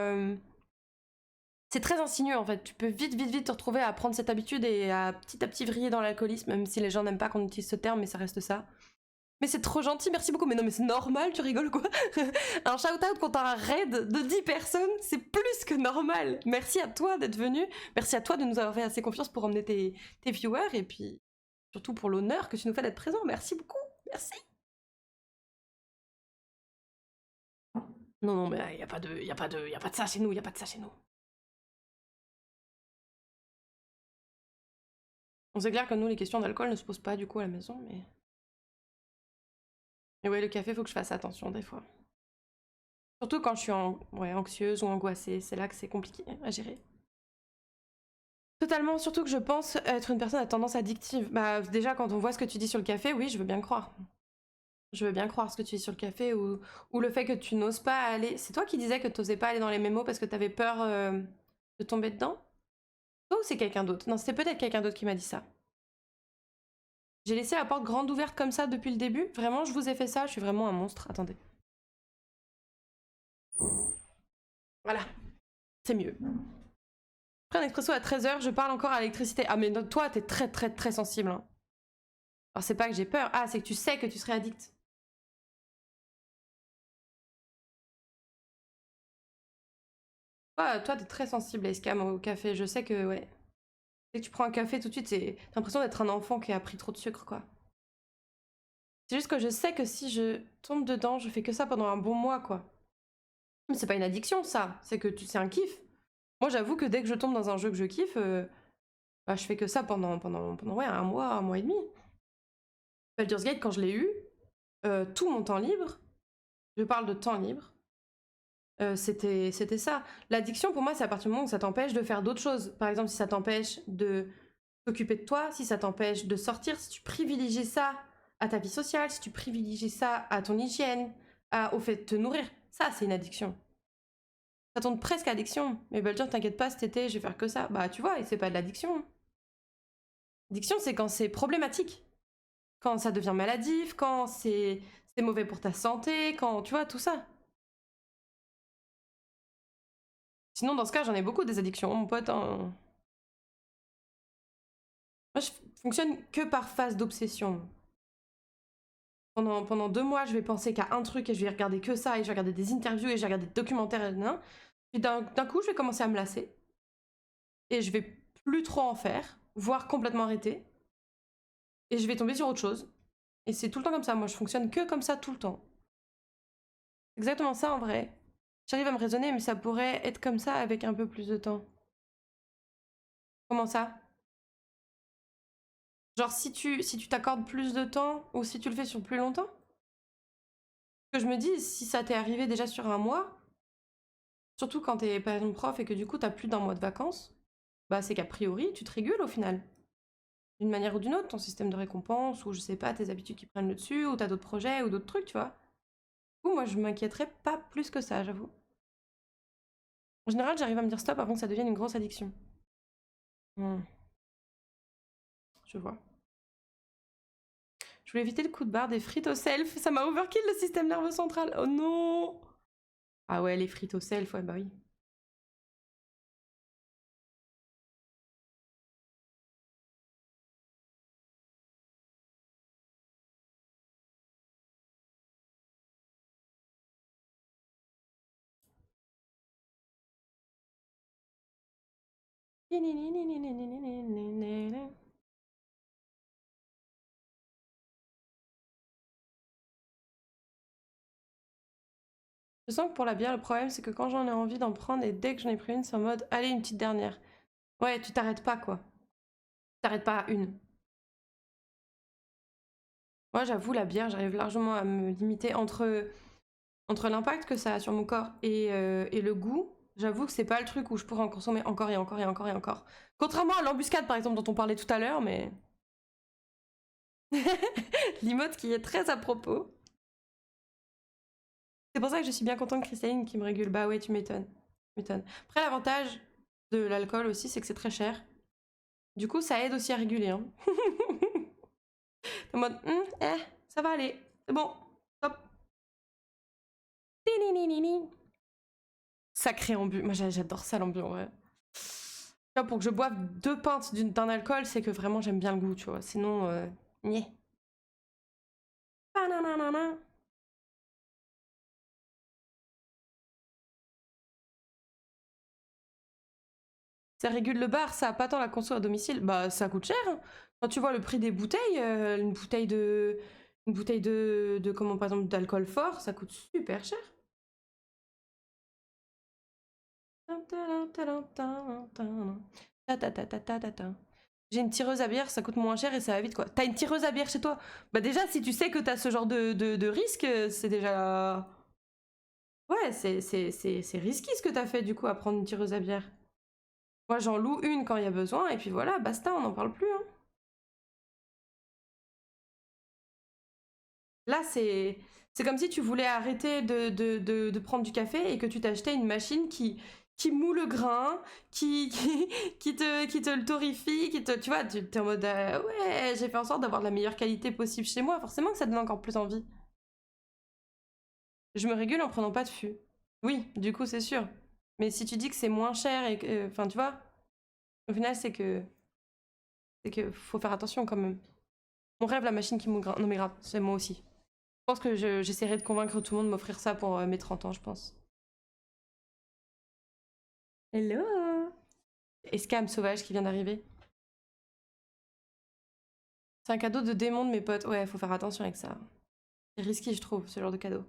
[SPEAKER 1] C'est très insinueux en fait, tu peux vite te retrouver à prendre cette habitude et à petit vriller dans l'alcoolisme, même si les gens n'aiment pas qu'on utilise ce terme, mais ça reste ça. Mais c'est trop gentil, merci beaucoup. Mais non, mais c'est normal, tu rigoles quoi? Un shout-out contre un raid de 10 personnes, c'est plus que normal. Merci à toi d'être venu, merci à toi de nous avoir fait assez confiance pour emmener tes viewers, et puis surtout pour l'honneur que tu nous fais d'être présent. Merci beaucoup, merci. Non, mais y a pas de ça chez nous, y a pas de ça chez nous. On sait clair que nous, les questions d'alcool ne se posent pas du coup à la maison, mais... Mais ouais, le café, faut que je fasse attention des fois. Surtout quand je suis anxieuse ou angoissée, c'est là que c'est compliqué à gérer. Totalement, surtout que je pense être une personne à tendance addictive. Bah déjà, quand on voit ce que tu dis sur le café, oui, je veux bien croire. Je veux bien croire ce que tu dis sur le café, ou le fait que tu n'oses pas aller... C'est toi qui disais que tu n'osais pas aller dans les mémos parce que tu avais peur de tomber dedans? Toi ou c'est quelqu'un d'autre? Non, c'était peut-être quelqu'un d'autre qui m'a dit ça. J'ai laissé la porte grande ouverte comme ça depuis le début. Vraiment, je vous ai fait ça, je suis vraiment un monstre. Attendez. Voilà. C'est mieux. Après un expresso à 13 h, je parle encore à l'électricité. Ah mais toi, t'es très sensible. Hein. Alors c'est pas que j'ai peur. Ah, c'est que tu sais que tu serais addict. Toi, t'es très sensible, Escam, au café. Je sais que, ouais. Dès que tu prends un café, tout de suite, t'as l'impression d'être un enfant qui a pris trop de sucre, quoi. C'est juste que je sais que si je tombe dedans, je fais que ça pendant un bon mois, quoi. Mais c'est pas une addiction, ça. C'est que c'est un kiff. Moi, j'avoue que dès que je tombe dans un jeu que je kiffe, bah, je fais que ça pendant ouais, un mois et demi. Baldur's Gate, quand je l'ai eu, tout mon temps libre, je parle de temps libre, c'était ça. L'addiction, pour moi, c'est à partir du moment où ça t'empêche de faire d'autres choses. Par exemple, si ça t'empêche de t'occuper de toi, si ça t'empêche de sortir, si tu privilégies ça à ta vie sociale, si tu privilégies ça à ton hygiène, au fait de te nourrir, ça, c'est une addiction. Ça tourne presque à addiction. Mais Baldur, t'inquiète pas, cet été, je vais faire que ça. Bah, tu vois, et c'est pas de l'addiction. L'addiction, c'est quand c'est problématique. Quand ça devient maladif, quand c'est mauvais pour ta santé, quand, tu vois, tout ça. Sinon, dans ce cas, j'en ai beaucoup des addictions, mon pote. Hein. Moi, je fonctionne que par phase d'obsession. Pendant 2 mois, je vais penser qu'à un truc et je vais regarder que ça, et je vais regarder des interviews et je vais regarder des documentaires et nan. Puis d'un coup, je vais commencer à me lasser. Et je vais plus trop en faire, voire complètement arrêter. Et je vais tomber sur autre chose. Et c'est tout le temps comme ça. Moi, je fonctionne que comme ça tout le temps. Exactement ça en vrai. J'arrive à me raisonner, mais ça pourrait être comme ça avec un peu plus de temps. Comment ça? Genre si tu t'accordes plus de temps ou si tu le fais sur plus longtemps? Que je me dis, si ça t'est arrivé déjà sur un mois, surtout quand t'es par exemple prof et que du coup t'as plus d'un mois de vacances, bah c'est qu'a priori tu te régules au final. D'une manière ou d'une autre, ton système de récompense ou je sais pas, tes habitudes qui prennent le dessus ou t'as d'autres projets ou d'autres trucs, tu vois. Du coup, moi je m'inquiéterais pas plus que ça, j'avoue. En général, j'arrive à me dire stop avant que ça devienne une grosse addiction. Je vois. Je voulais éviter le coup de barre des frites au self. Ça m'a overkill le système nerveux central. Oh non! Ah ouais, les frites au self, ouais, bah oui. Je sens que pour la bière, le problème, c'est que quand j'en ai envie d'en prendre et dès que j'en ai pris une, c'est en mode, allez, une petite dernière. Ouais, tu t'arrêtes pas, quoi. Tu t'arrêtes pas à une. Moi, j'avoue, la bière, j'arrive largement à me limiter entre l'impact que ça a sur mon corps et le goût. J'avoue que c'est pas le truc où je pourrais en consommer encore et encore et encore et encore. Contrairement à l'embuscade, par exemple, dont on parlait tout à l'heure, mais... L'emote qui est très à propos. C'est pour ça que je suis bien contente de Cristalline qui me régule. Bah ouais, tu m'étonnes. Après, l'avantage de l'alcool aussi, c'est que c'est très cher. Du coup, ça aide aussi à réguler. Hein. En mode, ça va aller. C'est bon. Top. Sacré ambu. Moi, j'adore ça, l'ambiance, ouais. Pour que je boive 2 pintes d'un alcool, c'est que vraiment j'aime bien le goût, tu vois. Sinon, niais. Ça régule le bar, ça a pas tant la conso à domicile. Bah, ça coûte cher. Hein. Quand tu vois le prix des bouteilles, une bouteille de comment par exemple d'alcool fort, ça coûte super cher. J'ai une tireuse à bière, ça coûte moins cher et ça va vite quoi. T'as une tireuse à bière chez toi? Bah déjà, si tu sais que t'as ce genre de risque, c'est déjà... Ouais, c'est risqué ce que t'as fait du coup à prendre une tireuse à bière. Moi j'en loue une quand il y a besoin et puis voilà, basta, on n'en parle plus. Hein. Là, c'est comme si tu voulais arrêter de prendre du café et que tu t'achetais une machine qui moule le grain, qui te le torrifie, tu vois, tu es en mode ouais, j'ai fait en sorte d'avoir la meilleure qualité possible chez moi. Forcément que ça donne encore plus envie. Je me régule en prenant pas de fût. Oui, du coup, c'est sûr. Mais si tu dis que c'est moins cher et que. Enfin, tu vois, au final, c'est que. C'est que faut faire attention quand même. Mon rêve, la machine qui moule le grain. Non, mais grave, c'est moi aussi. Je pense que j'essaierai de convaincre tout le monde de m'offrir ça pour mes 30 ans, je pense. Hello. Escam sauvage qui vient d'arriver. C'est un cadeau de démon de mes potes. Ouais, faut faire attention avec ça. C'est risqué, je trouve, ce genre de cadeau.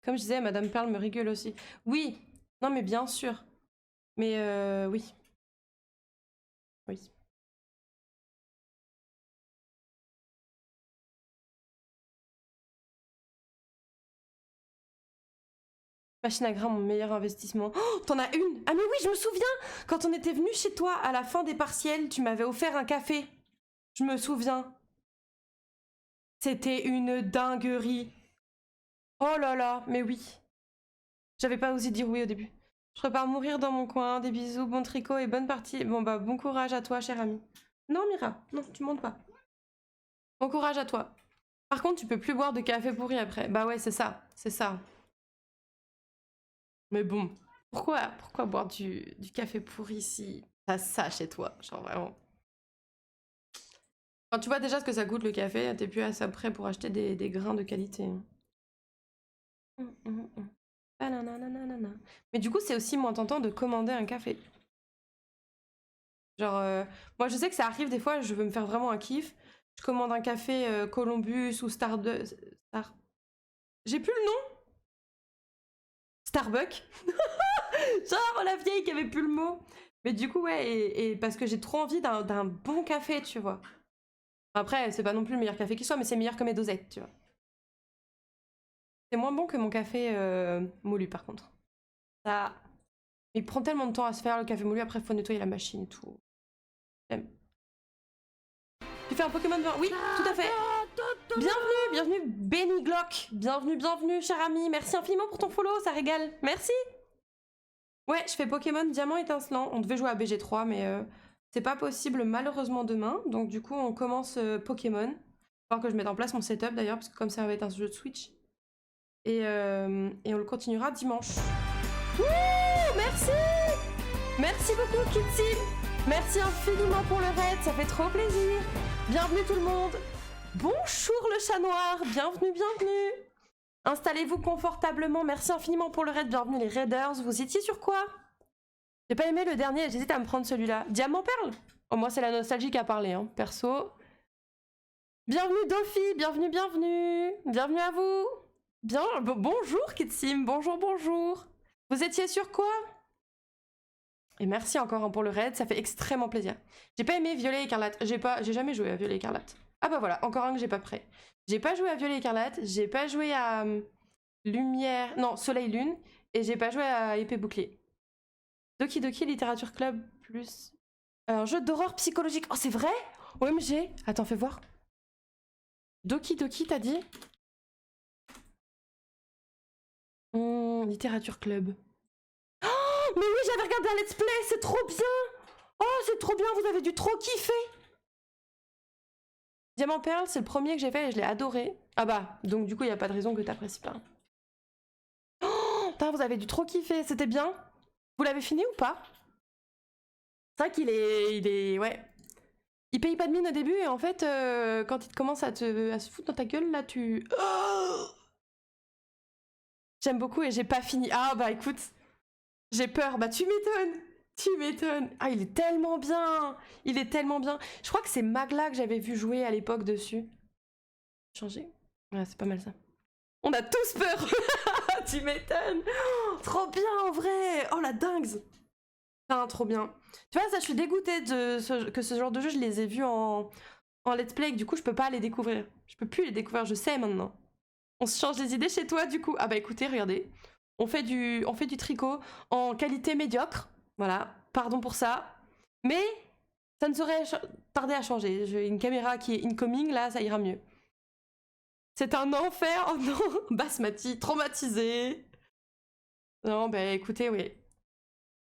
[SPEAKER 1] Comme je disais, Madame Perle me rigole aussi. Oui, non mais bien sûr. Mais oui. Oui. Machine à grains, mon meilleur investissement. Oh, t'en as une? Ah mais oui, je me souviens. Quand on était venu chez toi à la fin des partiels, tu m'avais offert un café. Je me souviens. C'était une dinguerie. Oh là là, mais oui. J'avais pas osé dire oui au début. Je repars mourir dans mon coin. Des bisous, bon tricot et bonne partie. Bon bah bon courage à toi, cher ami. Non Mira, non, tu montes pas. Bon courage à toi. Par contre, tu peux plus boire de café pourri après. Bah ouais, c'est ça, c'est ça. Mais bon, pourquoi boire du café pourri si t'as ça chez toi? Genre vraiment. Quand tu vois déjà ce que ça coûte le café, t'es plus assez prêt pour acheter des grains de qualité. Bananananana. Mais du coup, c'est aussi moins tentant de commander un café. Genre, moi je sais que ça arrive des fois, je veux me faire vraiment un kiff. Je commande un café Columbus ou Star... J'ai plus le nom. Starbucks. Genre la vieille qui avait plus le mot. Mais du coup, ouais, et parce que j'ai trop envie d'un bon café, tu vois. Après, c'est pas non plus le meilleur café qui soit, mais c'est meilleur que mes dosettes, tu vois. C'est moins bon que mon café moulu, par contre. Ça... Il prend tellement de temps à se faire, le café moulu, après, faut nettoyer la machine et tout. J'aime. Tu fais un Pokémon vert? Oui, tout à fait. Bienvenue, Benny Glock. Bienvenue, cher ami. Merci infiniment pour ton follow, ça régale. Merci. Ouais, je fais Pokémon Diamant étincelant. On devait jouer à BG3, mais c'est pas possible malheureusement demain. Donc du coup, on commence Pokémon. Il va falloir que je mette en place mon setup d'ailleurs, parce que comme ça va être un jeu de Switch. Et on le continuera dimanche. Wouh, merci. Merci beaucoup, Kitty. Merci infiniment pour le raid, ça fait trop plaisir. Bienvenue tout le monde. Bonjour le chat noir, bienvenue. Installez-vous confortablement, merci infiniment pour le raid, bienvenue les raiders. Vous étiez sur quoi? J'ai pas aimé le dernier, j'hésite à me prendre celui-là. Diamant Perle? Oh, moi c'est la nostalgie qui a parlé, hein, perso. Bienvenue Dolphy, bienvenue à vous. Bonjour Kitsim, bonjour. Vous étiez sur quoi? Et merci encore hein, pour le raid, ça fait extrêmement plaisir. J'ai pas aimé Violet Écarlate, j'ai jamais joué à Violet Écarlate. Ah bah voilà, encore un que j'ai pas prêt. J'ai pas joué à Violet Écarlate, j'ai pas joué à Lumière, non, Soleil Lune, et j'ai pas joué à Épée Bouclier. Doki Doki Littérature Club plus... un jeu d'horreur psychologique. Oh c'est vrai? OMG. Attends, fais voir. Doki Doki, t'as dit? Littérature Club. Oh, mais oui, j'avais regardé un let's play, c'est trop bien! Oh, c'est trop bien, vous avez dû trop kiffer! Diamant Perle, c'est le premier que j'ai fait et je l'ai adoré. Ah bah, donc du coup, il n'y a pas de raison que t'apprécies pas. Oh, putain, vous avez dû trop kiffer, c'était bien? Vous l'avez fini ou pas? C'est vrai qu'il est... Ouais. Il paye pas de mine au début et en fait, quand il commence à se foutre dans ta gueule, là, tu... Oh, j'aime beaucoup et j'ai pas fini. Ah bah écoute, j'ai peur. Bah tu m'étonnes. Ah, il est tellement bien. Je crois que c'est Magla que j'avais vu jouer à l'époque dessus. Changer? Ouais, c'est pas mal ça. On a tous peur. Tu m'étonnes. Oh, trop bien en vrai. Oh la dingue. Putain, trop bien. Tu vois, ça, je suis dégoûtée que ce genre de jeu, je les ai vus en let's play et que du coup, je peux pas les découvrir. Je peux plus les découvrir, je sais maintenant. On se change les idées chez toi, du coup. Ah bah écoutez, regardez. On fait du tricot en qualité médiocre. Voilà, pardon pour ça. Mais ça ne saurait tarder à changer. J'ai une caméra qui est incoming, là, ça ira mieux. C'est un enfer, oh non, Basmati, traumatisé. Non, bah écoutez, oui.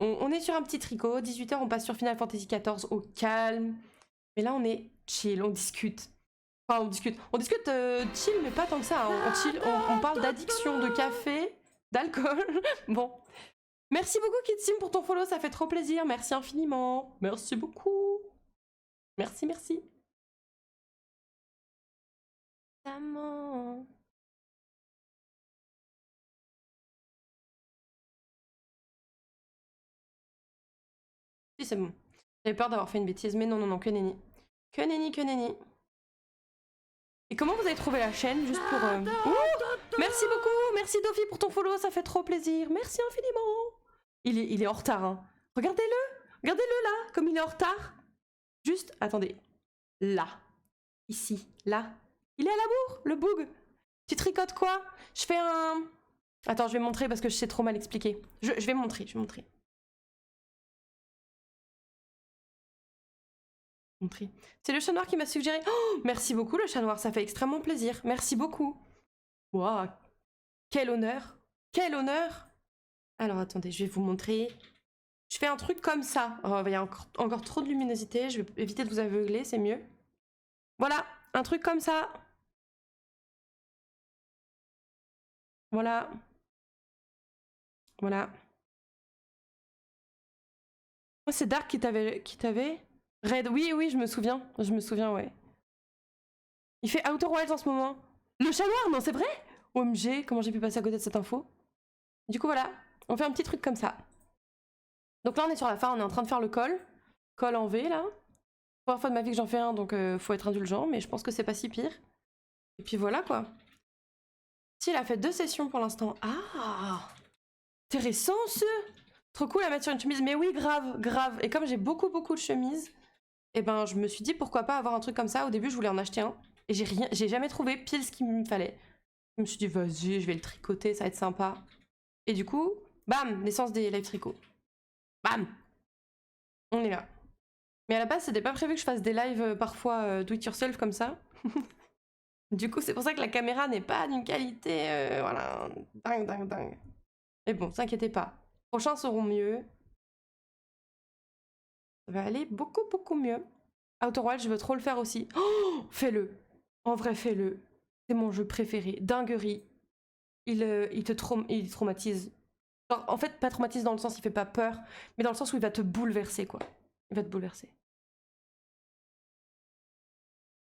[SPEAKER 1] On est sur un petit tricot, 18h, on passe sur Final Fantasy XIV au calme. Mais là, on est chill, on discute. Enfin, on discute chill, mais pas tant que ça. Hein. On chill, on parle d'addiction, de café, d'alcool. Bon. Merci beaucoup, Kitsim, pour ton follow, ça fait trop plaisir. Merci infiniment. Merci beaucoup. Merci. Maman. Si, c'est bon. J'avais peur d'avoir fait une bêtise, mais non, non, non, que nenni. Que nenni, que nenni. Et comment vous avez trouvé la chaîne, juste pour... merci beaucoup, merci Dofi pour ton follow, ça fait trop plaisir. Merci infiniment. Il est en retard, hein. Regardez-le, regardez-le là, comme il est en retard. Juste, attendez, là, ici, là. Il est à la bourre, le boug. Tu tricotes quoi? Je fais un... Attends, je vais montrer parce que je sais trop mal expliquer. Je vais montrer, je vais montrer. C'est le chat noir qui m'a suggéré. Oh, merci beaucoup le chat noir, ça fait extrêmement plaisir. Merci beaucoup. Waouh, quel honneur. Quel honneur. Alors attendez, je vais vous montrer. Je fais un truc comme ça. Oh, il y a encore trop de luminosité, je vais éviter de vous aveugler, c'est mieux. Voilà, un truc comme ça. Voilà. Voilà. Oh, c'est Dark qui t'avait... Red, oui, oui, je me souviens, ouais. Il fait Outer Wilds en ce moment. Le chat noir, non, c'est vrai? OMG, comment j'ai pu passer à côté de cette info? Du coup, voilà, on fait un petit truc comme ça. Donc là, on est sur la fin, on est en train de faire le col. Col en V, là. Première fois de ma vie que j'en fais un, donc faut être indulgent, mais je pense que c'est pas si pire. Et puis voilà, quoi. Si, il a fait 2 sessions pour l'instant. Ah, intéressant, ce. Trop cool à mettre sur une chemise. Mais oui, grave, grave. Et comme j'ai beaucoup de chemises, et ben je me suis dit pourquoi pas avoir un truc comme ça. Au début, je voulais en acheter un. Et j'ai jamais trouvé pile ce qu'il me fallait. Je me suis dit, vas-y, je vais le tricoter, ça va être sympa. Et du coup, bam, naissance des live tricots. Bam, on est là. Mais à la base, c'était pas prévu que je fasse des lives parfois do it yourself comme ça. Du coup, c'est pour ça que la caméra n'est pas d'une qualité, voilà, dingue. Mais bon, t'inquiétez pas. Les prochains seront mieux. Ça va aller beaucoup mieux. Outer Wilds, je veux trop le faire aussi. Oh, fais-le. En vrai, fais-le. C'est mon jeu préféré. Dinguerie. Il traumatise. Genre, en fait, pas traumatise dans le sens il fait pas peur, mais dans le sens où il va te bouleverser, quoi. Il va te bouleverser.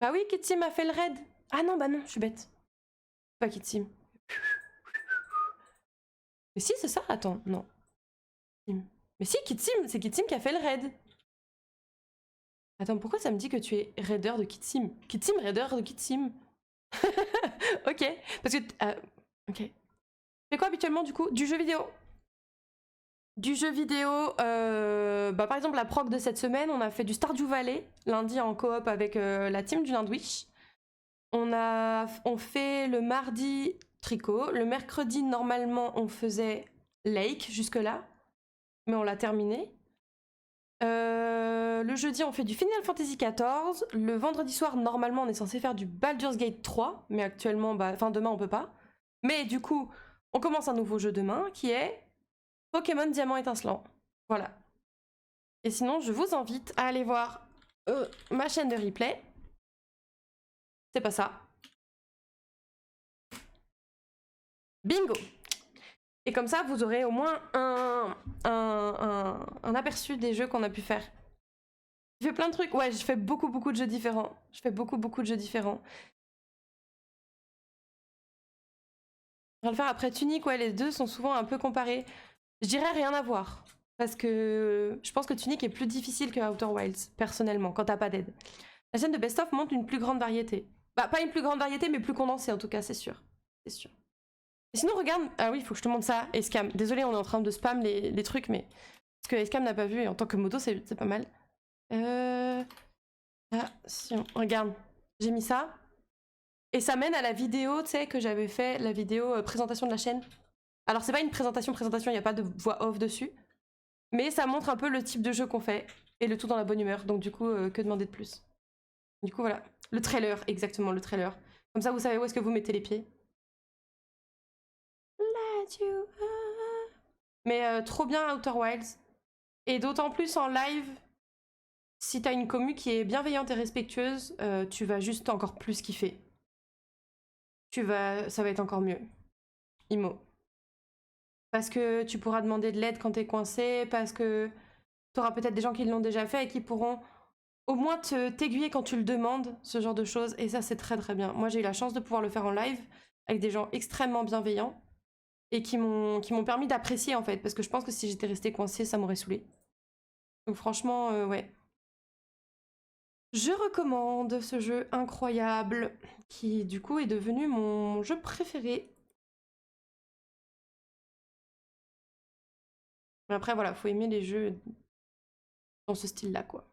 [SPEAKER 1] Bah oui, Kitsim a fait le raid. Ah non, bah non, je suis bête. Pas Kitsim. Mais si, c'est ça. Attends, non. Mais si, Kitsim, c'est Kitsim qui a fait le raid. Attends, pourquoi ça me dit que tu es raider de Kitsim? Kitsim, raider de Kitsim. Ok, parce que... ok. Tu fais quoi habituellement, du coup? Du jeu vidéo. Du jeu vidéo, bah, par exemple la proc de cette semaine, on a fait du Stardew Valley, lundi en coop avec la team du Nindwish. On fait le mardi tricot, le mercredi normalement on faisait Lake jusque-là, mais on l'a terminé. Le jeudi on fait du Final Fantasy XIV, le vendredi soir normalement on est censé faire du Baldur's Gate 3, mais actuellement, enfin demain on peut pas. Mais du coup, on commence un nouveau jeu demain qui est Pokémon Diamant étincelant. Voilà. Et sinon, je vous invite à aller voir ma chaîne de replay. C'est pas ça. Bingo! Et comme ça, vous aurez au moins un aperçu des jeux qu'on a pu faire. Je fais plein de trucs. Ouais, je fais beaucoup de jeux différents. Je fais beaucoup de jeux différents. On va le faire après Tunic, ouais, les deux sont souvent un peu comparés. Je dirais rien à voir. Parce que je pense que Tunic est plus difficile que Outer Wilds, personnellement, quand t'as pas d'aide. La chaîne de Best of montre une plus grande variété. Bah, pas une plus grande variété, mais plus condensée, en tout cas, c'est sûr. C'est sûr. Et sinon, regarde... Ah oui, il faut que je te montre ça, Escam. Désolée, on est en train de spam les trucs, mais... Parce que Escam n'a pas vu, et en tant que moto, c'est pas mal. Ah, si on... Regarde, j'ai mis ça. Et ça mène à la vidéo, tu sais, que j'avais fait, la vidéo présentation de la chaîne. Alors, c'est pas une présentation, il n'y a pas de voix off dessus. Mais ça montre un peu le type de jeu qu'on fait. Et le tout dans la bonne humeur. Donc du coup, que demander de plus? Du coup, voilà. Le trailer, exactement, le trailer. Comme ça, vous savez où est-ce que vous mettez les pieds. Mais trop bien Outer Wilds. Et d'autant plus en live, si t'as une commu qui est bienveillante et respectueuse, tu vas juste encore plus kiffer. Ça va être encore mieux. Imo. Parce que tu pourras demander de l'aide quand t'es coincé, parce que t'auras peut-être des gens qui l'ont déjà fait et qui pourront au moins t'aiguiller quand tu le demandes, ce genre de choses. Et ça, c'est très bien. Moi, j'ai eu la chance de pouvoir le faire en live avec des gens extrêmement bienveillants et qui m'ont permis d'apprécier, en fait. Parce que je pense que si j'étais restée coincée, ça m'aurait saoulée. Donc franchement, ouais. Je recommande ce jeu incroyable qui du coup est devenu mon jeu préféré. Mais après voilà, faut aimer les jeux dans ce style-là quoi.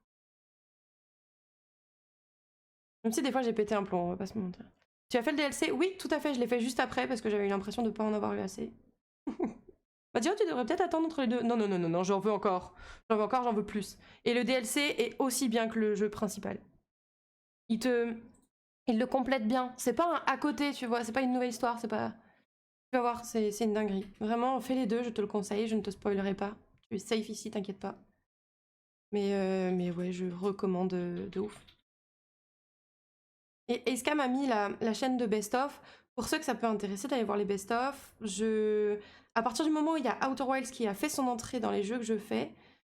[SPEAKER 1] Même si des fois j'ai pété un plomb, on va pas se mentir. Tu as fait le DLC? Oui, tout à fait, je l'ai fait juste après parce que j'avais eu l'impression de pas en avoir eu assez. Bah dis, tu devrais peut-être attendre entre les deux. Non, non, non, non, non, j'en veux encore. J'en veux encore, j'en veux plus. Et le DLC est aussi bien que le jeu principal. Il te... Il le complète bien. C'est pas un à côté, tu vois, c'est pas une nouvelle histoire, c'est pas... Tu vas voir, c'est une dinguerie. Vraiment, fais les deux, je te le conseille, je ne te spoilerai pas. Tu es safe ici, t'inquiète pas. Mais ouais, je recommande de ouf. Et Escam a mis la chaîne de best-of. Pour ceux que ça peut intéresser d'aller voir les best-of, à partir du moment où il y a Outer Wilds qui a fait son entrée dans les jeux que je fais,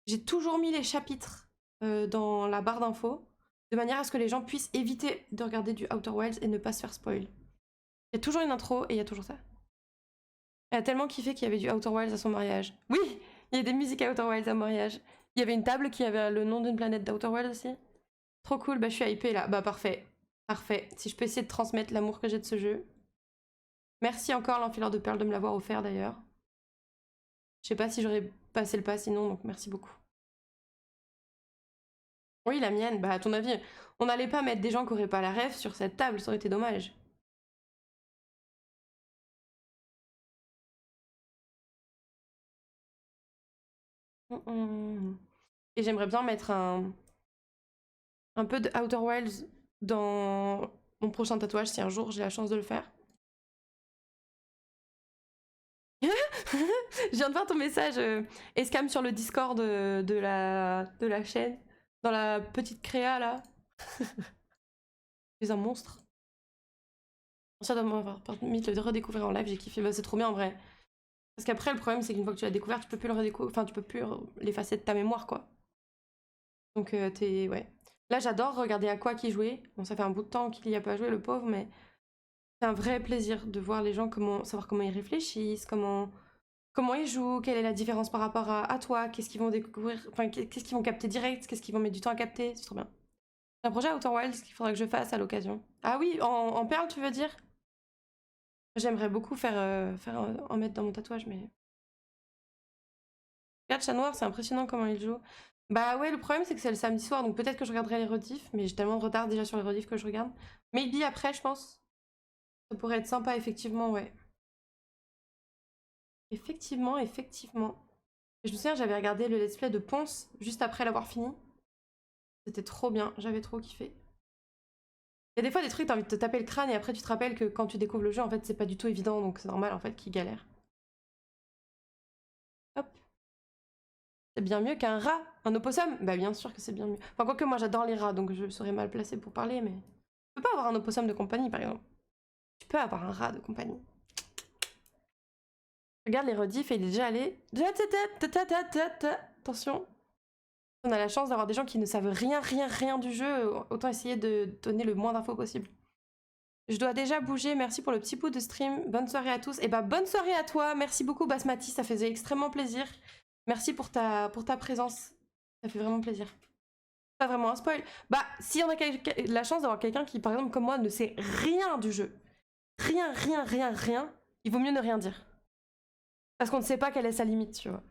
[SPEAKER 1] j'ai toujours mis les chapitres dans la barre d'infos, de manière à ce que les gens puissent éviter de regarder du Outer Wilds et ne pas se faire spoil. Il y a toujours une intro et il y a toujours ça. Elle a tellement kiffé qu'il y avait du Outer Wilds à son mariage. Oui, il y a des musiques à Outer Wilds à mariage. Il y avait une table qui avait le nom d'une planète d'Outer Wilds aussi. Trop cool, bah je suis hypée là. Bah parfait. Parfait. Si je peux essayer de transmettre l'amour que j'ai de ce jeu. Merci encore l'enfileur de perles de me l'avoir offert d'ailleurs. Je sais pas si j'aurais passé le pas sinon, donc merci beaucoup. Oui, la mienne, bah à ton avis, on n'allait pas mettre des gens qui auraient pas la ref sur cette table, ça aurait été dommage. Et j'aimerais bien mettre un peu de Outer Wilds dans mon prochain tatouage si un jour j'ai la chance de le faire. Je viens de voir ton message, Escam, sur le Discord de la chaîne, dans la petite créa là. Tu es un monstre. Ça doit m'avoir permis de le redécouvrir en live, j'ai kiffé. Bah, c'est trop bien en vrai. Parce qu'après, le problème, c'est qu'une fois que tu l'as découvert, tu peux plus le redécouvrir. Enfin, tu peux plus l'effacer de ta mémoire, quoi. Donc, t'es. Ouais. Là, j'adore regarder à quoi qui jouait. Bon, ça fait un bout de temps qu'il y a pas joué, le pauvre, mais c'est un vrai plaisir de voir les gens, savoir comment ils réfléchissent, comment ils jouent, quelle est la différence par rapport à toi, qu'est-ce qu'ils vont découvrir, enfin, qu'est-ce qu'ils vont capter direct, qu'est-ce qu'ils vont mettre du temps à capter. C'est trop bien. C'est un projet Outer Wilds qu'il faudra que je fasse à l'occasion. Ah oui, en perles, tu veux dire? J'aimerais beaucoup en mettre dans mon tatouage, mais... Regarde, Chat Noir, c'est impressionnant comment il joue. Bah ouais, le problème c'est que c'est le samedi soir, donc peut-être que je regarderai les rediffs, mais j'ai tellement de retard déjà sur les rediffs que je regarde. Maybe après, je pense. Ça pourrait être sympa, effectivement, ouais. Effectivement, effectivement. Et je me souviens, j'avais regardé le let's play de Ponce juste après l'avoir fini. C'était trop bien, j'avais trop kiffé. Il y a des fois des trucs, t'as envie de te taper le crâne et après tu te rappelles que quand tu découvres le jeu, en fait, c'est pas du tout évident, donc c'est normal en fait qu'il galère. Hop. C'est bien mieux qu'un rat. Un opossum? Bah bien sûr que c'est bien mieux. Enfin, quoique moi j'adore les rats, donc je serais mal placée pour parler, mais... Tu peux pas avoir un opossum de compagnie, par exemple. Tu peux avoir un rat de compagnie. Regarde les rediffs et il est déjà allé... Attention. On a la chance d'avoir des gens qui ne savent rien du jeu. Autant essayer de donner le moins d'infos possible. Je dois déjà bouger. Merci pour le petit bout de stream. Bonne soirée à tous. Et bah bonne soirée à toi. Merci beaucoup Basmati. Ça faisait extrêmement plaisir. Merci pour ta présence. Ça fait vraiment plaisir. Pas vraiment un spoil. Bah, si on a la chance d'avoir quelqu'un qui, par exemple, comme moi, ne sait rien du jeu, rien, il vaut mieux ne rien dire. Parce qu'on ne sait pas quelle est sa limite, tu vois.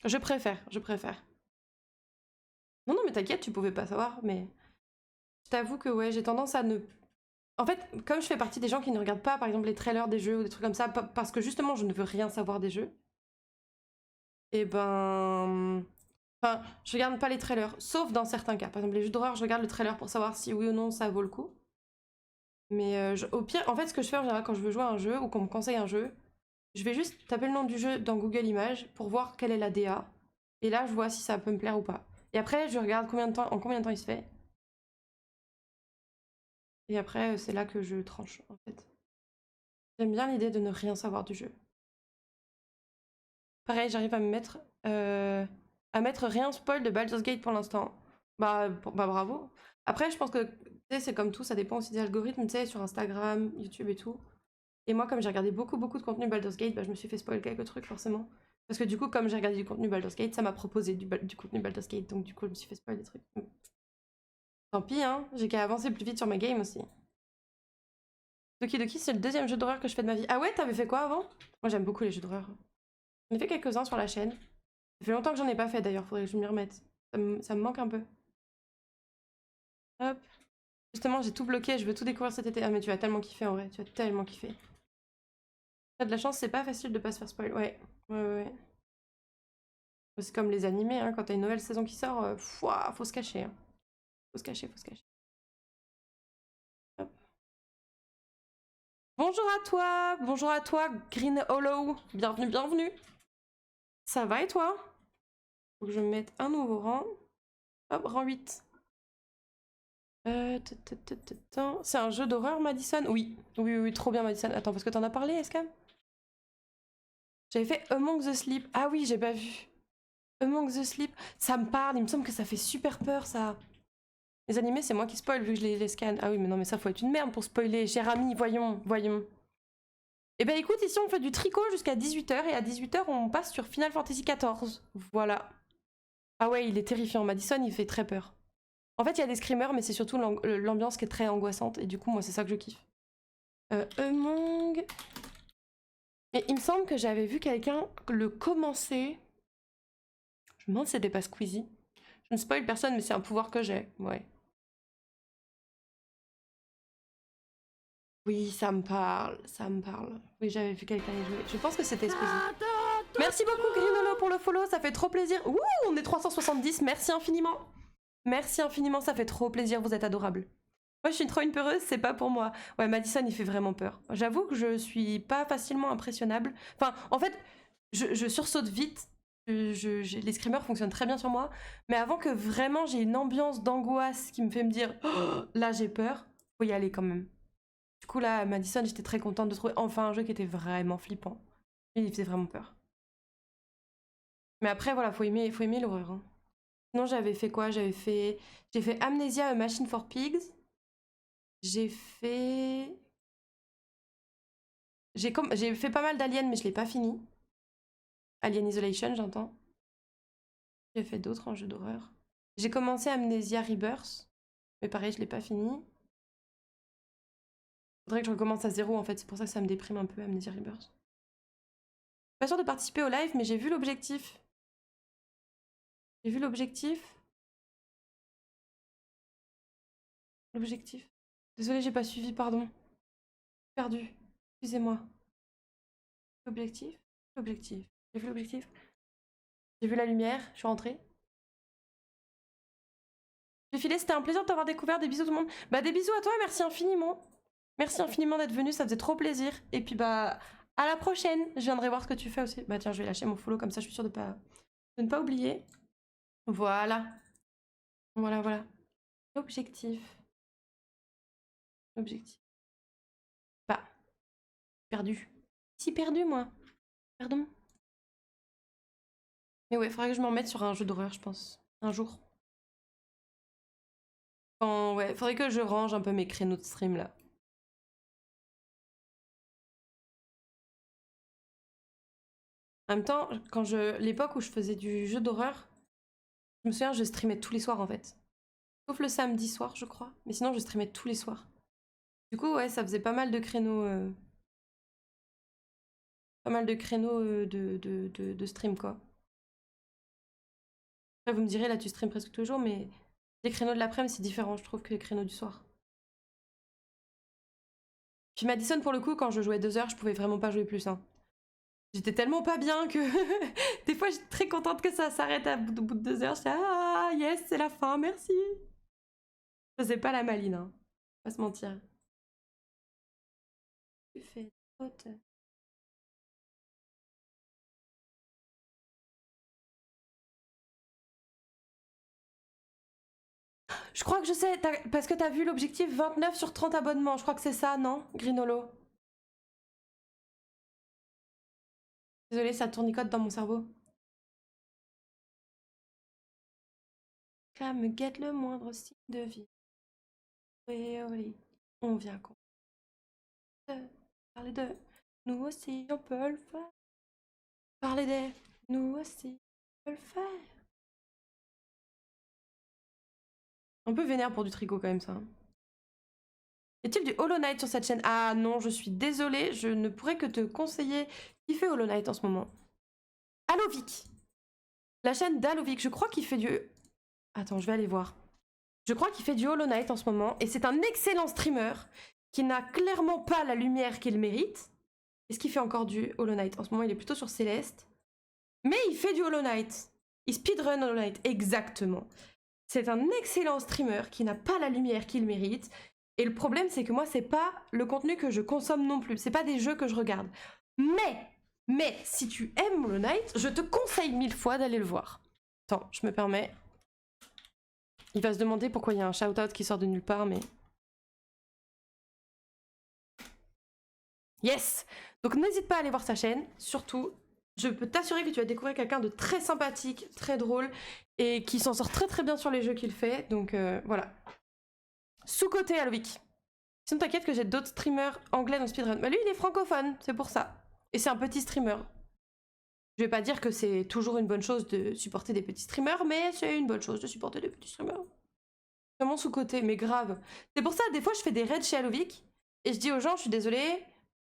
[SPEAKER 1] Je préfère. Non, non, mais t'inquiète, tu pouvais pas savoir, mais... Je t'avoue que, ouais, j'ai tendance à ne... En fait, comme je fais partie des gens qui ne regardent pas, par exemple, les trailers des jeux ou des trucs comme ça, parce que justement, je ne veux rien savoir des jeux, et ben... Enfin, je regarde pas les trailers, sauf dans certains cas. Par exemple, les jeux d'horreur, je regarde le trailer pour savoir si oui ou non ça vaut le coup. Mais au pire, en fait, ce que je fais en général quand je veux jouer à un jeu ou qu'on me conseille un jeu, je vais juste taper le nom du jeu dans Google Images pour voir quelle est la DA. Et là, je vois si ça peut me plaire ou pas. Et après, je regarde en combien de temps il se fait. Et après, c'est là que je tranche, en fait. J'aime bien l'idée de ne rien savoir du jeu. Pareil, j'arrive à mettre rien spoil de Baldur's Gate pour l'instant. Bah bravo. Après, je pense que, tu sais, c'est comme tout, ça dépend aussi des algorithmes, tu sais, sur Instagram, YouTube et tout. Et moi, comme j'ai regardé beaucoup de contenu Baldur's Gate, bah, je me suis fait spoil quelques trucs forcément. Parce que du coup, comme j'ai regardé du contenu Baldur's Gate, ça m'a proposé du contenu Baldur's Gate, donc du coup, je me suis fait spoil des trucs. Tant pis, hein, j'ai qu'à avancer plus vite sur ma game aussi. Doki Doki, c'est le deuxième jeu d'horreur que je fais de ma vie. Ah ouais, t'avais fait quoi avant? Moi, j'aime beaucoup les jeux d'horreur. J'en ai fait quelques-uns sur la chaîne. Ça fait longtemps que j'en ai pas fait d'ailleurs, faudrait que je m'y remette. Ça me manque un peu. Hop. Justement, j'ai tout bloqué, je veux tout découvrir cet été. Ah, mais tu vas tellement kiffer en vrai, tu vas tellement kiffer. T'as de la chance, c'est pas facile de pas se faire spoil. Ouais. C'est comme les animés, hein, quand t'as une nouvelle saison qui sort, faut se cacher. Hein. Faut se cacher. Hop. Bonjour à toi, Green Hollow. Bienvenue. Ça va et toi? Faut que je me mette un nouveau rang. Hop, rang 8. C'est un jeu d'horreur, Madison? Oui, trop bien, Madison. Attends, parce que t'en as parlé, Escam? J'avais fait Among the Sleep. Ah oui, j'ai pas vu. Among the Sleep. Ça me parle, il me semble que ça fait super peur, ça. Les animés, c'est moi qui spoil vu que je les scanne. Ah oui, mais non, mais ça, faut être une merde pour spoiler. Cher ami, voyons. Eh ben écoute, ici, on fait du tricot jusqu'à 18h, et à 18h, on passe sur Final Fantasy XIV. Voilà. Ah ouais, il est terrifiant. Madison, il fait très peur. En fait, il y a des screamers, mais c'est surtout l'ambiance qui est très angoissante, et du coup, moi, c'est ça que je kiffe. Among... Et il me semble que j'avais vu quelqu'un le commencer. Je me demande si c'était pas Squeezie. Je ne spoil personne, mais c'est un pouvoir que j'ai. Ouais. Oui, ça me parle. Oui, j'avais vu quelqu'un y jouer. Je pense que c'était Squeezie. Merci beaucoup, Grinolo, pour le follow. Ça fait trop plaisir. Ouh, on est 370. Merci infiniment. Merci infiniment, ça fait trop plaisir. Vous êtes adorables. Moi, je suis trop une peureuse, c'est pas pour moi. Ouais, Madison, il fait vraiment peur. J'avoue que je suis pas facilement impressionnable. Enfin, en fait, je sursaute vite. Les screamers fonctionnent très bien sur moi. Mais avant que vraiment j'ai une ambiance d'angoisse qui me fait me dire oh, là j'ai peur, faut y aller quand même. Du coup, là, Madison, j'étais très contente de trouver enfin un jeu qui était vraiment flippant. Et il faisait vraiment peur. Mais après, voilà, faut aimer l'horreur. Hein. Sinon, j'avais fait quoi? J'ai fait Amnesia, A Machine for Pigs. J'ai fait... J'ai fait pas mal d'Alien, mais je l'ai pas fini. Alien Isolation, j'entends. J'ai fait d'autres en jeu d'horreur. J'ai commencé Amnesia Rebirth, mais pareil, je l'ai pas fini. Faudrait que je recommence à zéro, en fait. C'est pour ça que ça me déprime un peu, Amnesia Rebirth. Pas sûre de participer au live, mais j'ai vu l'objectif. L'objectif. Désolée, j'ai pas suivi, pardon. Perdu. Excusez-moi. L'objectif. J'ai vu l'objectif. J'ai vu la lumière, je suis rentrée. J'ai filé, c'était un plaisir de t'avoir découvert. Des bisous tout le monde. Bah des bisous à toi, merci infiniment. Merci infiniment d'être venu, ça faisait trop plaisir. Et puis bah à la prochaine. Je viendrai voir ce que tu fais aussi. Bah tiens, je vais lâcher mon follow comme ça, je suis sûre de ne pas oublier. Voilà. Voilà. L'objectif. L'objectif. Bah, perdu. Si perdu moi. Pardon. Mais ouais, faudrait que je m'en remette sur un jeu d'horreur, je pense. Un jour. Ouais, faudrait que je range un peu mes créneaux de stream là. En même temps, l'époque où je faisais du jeu d'horreur, je me souviens, je streamais tous les soirs en fait. Sauf le samedi soir, je crois. Mais sinon, je streamais tous les soirs. Du coup, ouais, ça faisait pas mal de créneaux. Pas mal de créneaux de stream, quoi. Après, vous me direz, là, tu streams presque tous les jours, mais les créneaux de l'après-midi, c'est différent, je trouve, que les créneaux du soir. Puis Madison, pour le coup, quand je jouais 2 heures, je pouvais vraiment pas jouer plus. Hein. J'étais tellement pas bien que des fois, j'étais très contente que ça s'arrête au bout de 2 heures. J'étais ah, yes, c'est la fin, merci. Je faisais pas la maline, hein. Pas se mentir. Tu fais faute. Je crois que je sais, parce que t'as vu l'objectif 29 sur 30 abonnements. Je crois que c'est ça, non, Grinolo? Désolée, ça tournicote dans mon cerveau. Qu'à me guette le moindre signe de vie. Oui, oui, on vient con. Parler de nous aussi, on peut le faire. Parler des nous aussi, on peut le faire. Un peu vénère pour du tricot quand même ça. Y a-t-il du Hollow Knight sur cette chaîne? Ah non, je suis désolée, je ne pourrais que te conseiller qui fait Hollow Knight en ce moment. Allovic. La chaîne d'Allovic, je crois qu'il fait du... Attends, je vais aller voir. Je crois qu'il fait du Hollow Knight en ce moment, et c'est un excellent streamer qui n'a clairement pas la lumière qu'il mérite. Est-ce qu'il fait encore du Hollow Knight? En ce moment, il est plutôt sur Céleste. Mais il fait du Hollow Knight. Il speedrun Hollow Knight, exactement. C'est un excellent streamer qui n'a pas la lumière qu'il mérite. Et le problème, c'est que moi, c'est pas le contenu que je consomme non plus. C'est pas des jeux que je regarde. Mais, si tu aimes Hollow Knight, je te conseille 1000 fois d'aller le voir. Attends, je me permets. Il va se demander pourquoi il y a un shout-out qui sort de nulle part, mais... Yes! Donc n'hésite pas à aller voir sa chaîne, surtout, je peux t'assurer que tu vas découvrir quelqu'un de très sympathique, très drôle, et qui s'en sort très très bien sur les jeux qu'il fait, donc voilà. Sous-côté Allovic. Sinon t'inquiète que j'ai d'autres streamers anglais dans le speedrun. Bah lui il est francophone, c'est pour ça. Et c'est un petit streamer. Je vais pas dire que c'est toujours une bonne chose de supporter des petits streamers, mais c'est une bonne chose de supporter des petits streamers. Vraiment sous-côté, mais grave. C'est pour ça, des fois je fais des raids chez Allovic, et je dis aux gens, je suis désolée,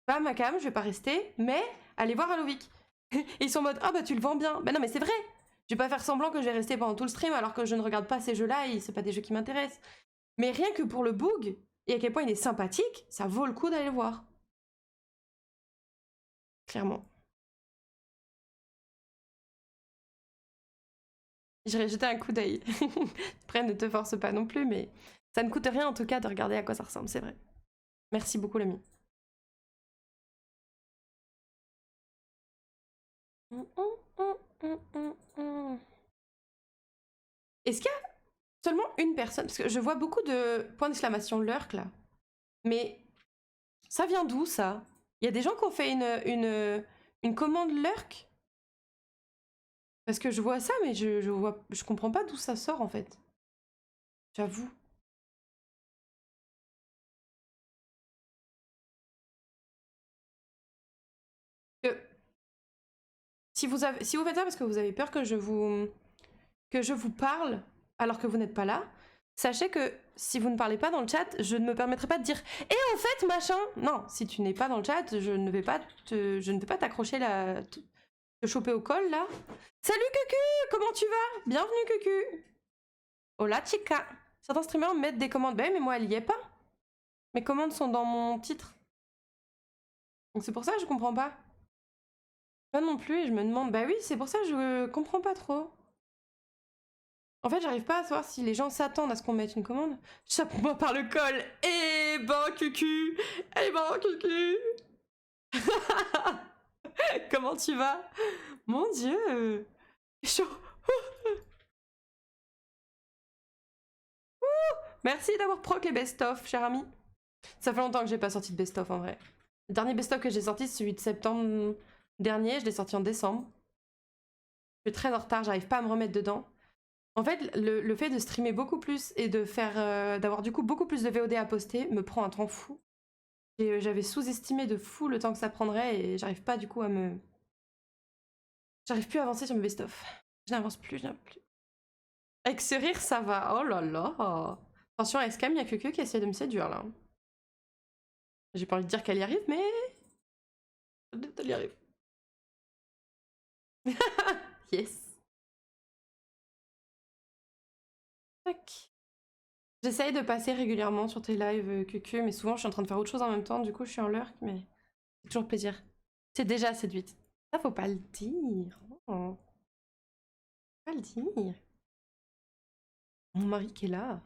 [SPEAKER 1] pas ma cam, je vais pas rester, mais allez voir Allovic. Et ils sont en mode, ah bah tu le vends bien. Bah non mais c'est vrai. Je vais pas faire semblant que je vais rester pendant tout le stream alors que je ne regarde pas ces jeux-là et c'est pas des jeux qui m'intéressent. Mais rien que pour le bug, et à quel point il est sympathique, ça vaut le coup d'aller le voir. Clairement. J'irai jeter un coup d'œil. Après, ne te force pas non plus, mais ça ne coûte rien en tout cas de regarder à quoi ça ressemble, c'est vrai. Merci beaucoup l'ami. Est-ce qu'il y a seulement une personne? Parce que je vois beaucoup de points d'exclamation lurk là. Mais ça vient d'où ça? Il y a des gens qui ont fait une commande lurk? Parce que je vois ça, mais je comprends pas d'où ça sort en fait. J'avoue. Que si vous faites ça parce que vous avez peur que je vous parle alors que vous n'êtes pas là, sachez que si vous ne parlez pas dans le chat, je ne me permettrai pas de dire « Et en fait, machin !» Non, si tu n'es pas dans le chat, je ne vais pas t'accrocher te choper au col, là. Salut, Cucu! Comment tu vas? Bienvenue, Cucu! Hola, chica! Certains streamers mettent des commandes. Ben, mais moi, elle y est pas. Mes commandes sont dans mon titre. Donc c'est pour ça que je comprends pas. Pas non plus, et je me demande... Bah oui, c'est pour ça que je comprends pas trop. En fait, j'arrive pas à savoir si les gens s'attendent à ce qu'on mette une commande. Chape-moi par le col. Eh ben, Cucu. Eh ben, Cucu. Comment tu vas? Mon Dieu. Chaud. Merci d'avoir proc les best-of, cher ami. Ça fait longtemps que j'ai pas sorti de best-of, en vrai. Le dernier best-of que j'ai sorti, c'est celui de septembre dernier. Je l'ai sorti en décembre. Je suis très en retard, j'arrive pas à me remettre dedans. En fait, le fait de streamer beaucoup plus et de faire d'avoir du coup beaucoup plus de VOD à poster me prend un temps fou. J'avais sous-estimé de fou le temps que ça prendrait et j'arrive pas du coup à me... J'arrive plus à avancer sur mes best-of. Je n'avance plus, je n'avance plus. Avec ce rire, ça va. Oh là là. Attention, Escam, il y a Cucu qui essaie de me séduire là. J'ai pas envie de dire qu'elle y arrive, mais... Elle y arrive. Yes. Tac. J'essaye de passer régulièrement sur tes lives, Cucu, mais souvent je suis en train de faire autre chose en même temps, du coup je suis en lurk, mais c'est toujours plaisir. C'est déjà séduite. Ça, faut pas le dire. Oh. Faut pas le dire. Mon mari qui est là.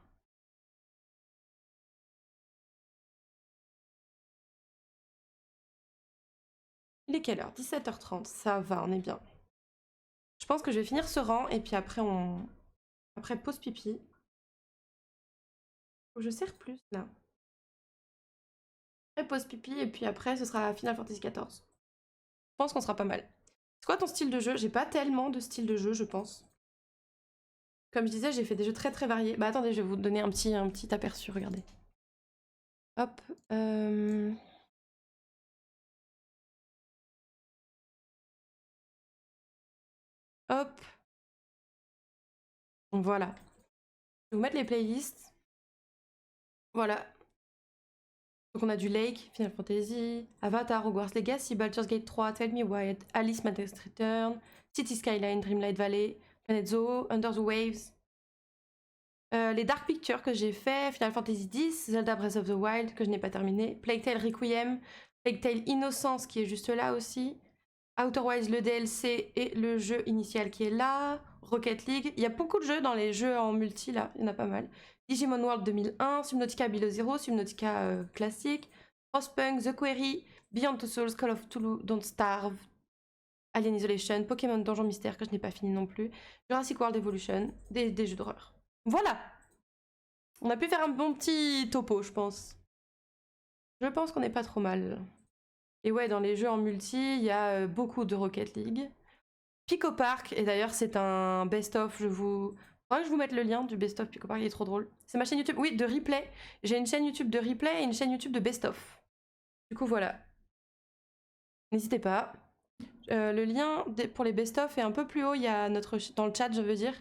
[SPEAKER 1] Il est quelle heure? 17h30. Ça va, on est bien. Je pense que je vais finir ce rang et puis après Après pause pipi. Faut que je serre plus là. Après pause pipi et puis après ce sera Final Fantasy XIV. Je pense qu'on sera pas mal. C'est quoi ton style de jeu? J'ai pas tellement de style de jeu, je pense. Comme je disais, j'ai fait des jeux très très variés. Bah attendez, je vais vous donner un petit aperçu, regardez. Hop. Hop. Voilà. Je vais vous mettre les playlists. Voilà. Donc on a du Lake, Final Fantasy, Avatar, Hogwarts Legacy, Baldur's Gate 3, Tell Me Why, Alice Madness Return, City Skyline, Dreamlight Valley, Planet Zoo, Under the Waves. Les Dark Pictures que j'ai fait, Final Fantasy X, Zelda Breath of the Wild que je n'ai pas terminé, Plague Tale Requiem, Plague Tale Innocence qui est juste là aussi, Outer Wilds le DLC et le jeu initial qui est là, Rocket League, il y a beaucoup de jeux dans les jeux en multi là, il y en a pas mal. Digimon World 2001, Subnautica Below Zero, Subnautica classique, Frostpunk, The Query, Beyond Two Souls, Call of Cthulhu, Don't Starve, Alien Isolation, Pokémon Donjon Mystère que je n'ai pas fini non plus, Jurassic World Evolution, des jeux d'horreur. Voilà! On a pu faire un bon petit topo, je pense. Je pense qu'on n'est pas trop mal. Et ouais, dans les jeux en multi, il y a beaucoup de Rocket League. Pico Park, et d'ailleurs c'est un best-of, faudrait que je vous mette le lien du best-of Pico Park, il est trop drôle. C'est ma chaîne YouTube, oui, de replay. J'ai une chaîne YouTube de replay et une chaîne YouTube de best-of. Du coup, voilà. N'hésitez pas. Le lien pour les best-of est un peu plus haut, il y a dans le chat, je veux dire.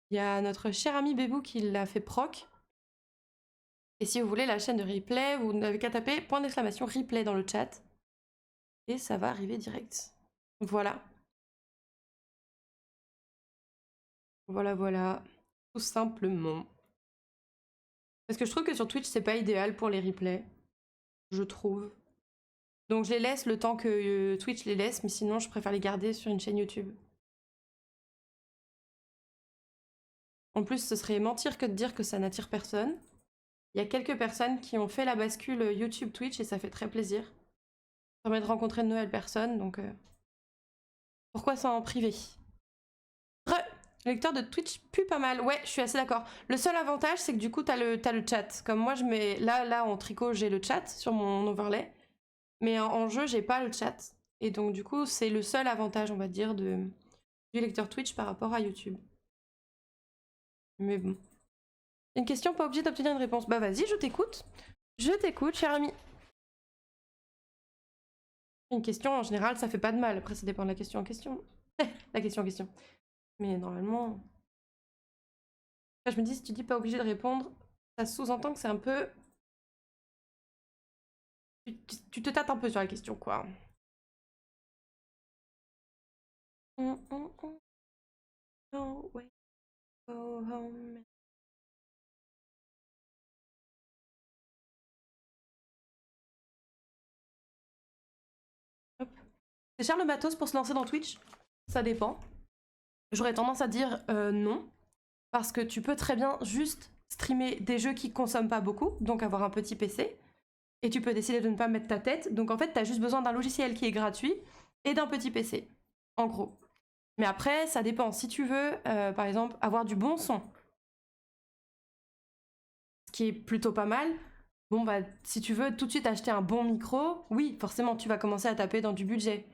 [SPEAKER 1] Il y a notre cher ami Bébou qui l'a fait proc. Et si vous voulez la chaîne de replay, vous n'avez qu'à taper point d'exclamation replay dans le chat. Et ça va arriver direct. Voilà. Voilà, voilà. Tout simplement. Parce que je trouve que sur Twitch, c'est pas idéal pour les replays. Je trouve. Donc je les laisse le temps que Twitch les laisse, mais sinon je préfère les garder sur une chaîne YouTube. En plus, ce serait mentir que de dire que ça n'attire personne. Il y a quelques personnes qui ont fait la bascule YouTube-Twitch et ça fait très plaisir. Ça permet de rencontrer de nouvelles personnes, donc pourquoi ça en privé? Le lecteur de Twitch pue pas mal. Ouais, je suis assez d'accord. Le seul avantage, c'est que du coup, t'as le chat. Comme moi, je mets... Là, en tricot, j'ai le chat sur mon overlay. Mais en jeu, j'ai pas le chat. Et donc, du coup, c'est le seul avantage, on va dire, du lecteur Twitch par rapport à YouTube. Mais bon. Une question, pas obligé d'obtenir une réponse. Bah vas-y, je t'écoute. Je t'écoute, cher ami. Une question, en général, ça fait pas de mal. Après, ça dépend de la question en question. La question en question. Mais normalement... Je me dis, si tu dis pas obligé de répondre, ça sous-entend que c'est un peu... Tu te tâtes un peu sur la question, quoi. Oh, wait, go home. C'est cher le matos pour se lancer dans Twitch? Ça dépend. J'aurais tendance à dire non. Parce que tu peux très bien juste streamer des jeux qui consomment pas beaucoup, donc avoir un petit PC. Et tu peux décider de ne pas mettre ta tête. Donc en fait, t'as juste besoin d'un logiciel qui est gratuit et d'un petit PC. En gros. Mais après, ça dépend. Si tu veux, par exemple, avoir du bon son, ce qui est plutôt pas mal, bon bah, si tu veux tout de suite acheter un bon micro, oui, forcément, tu vas commencer à taper dans du budget.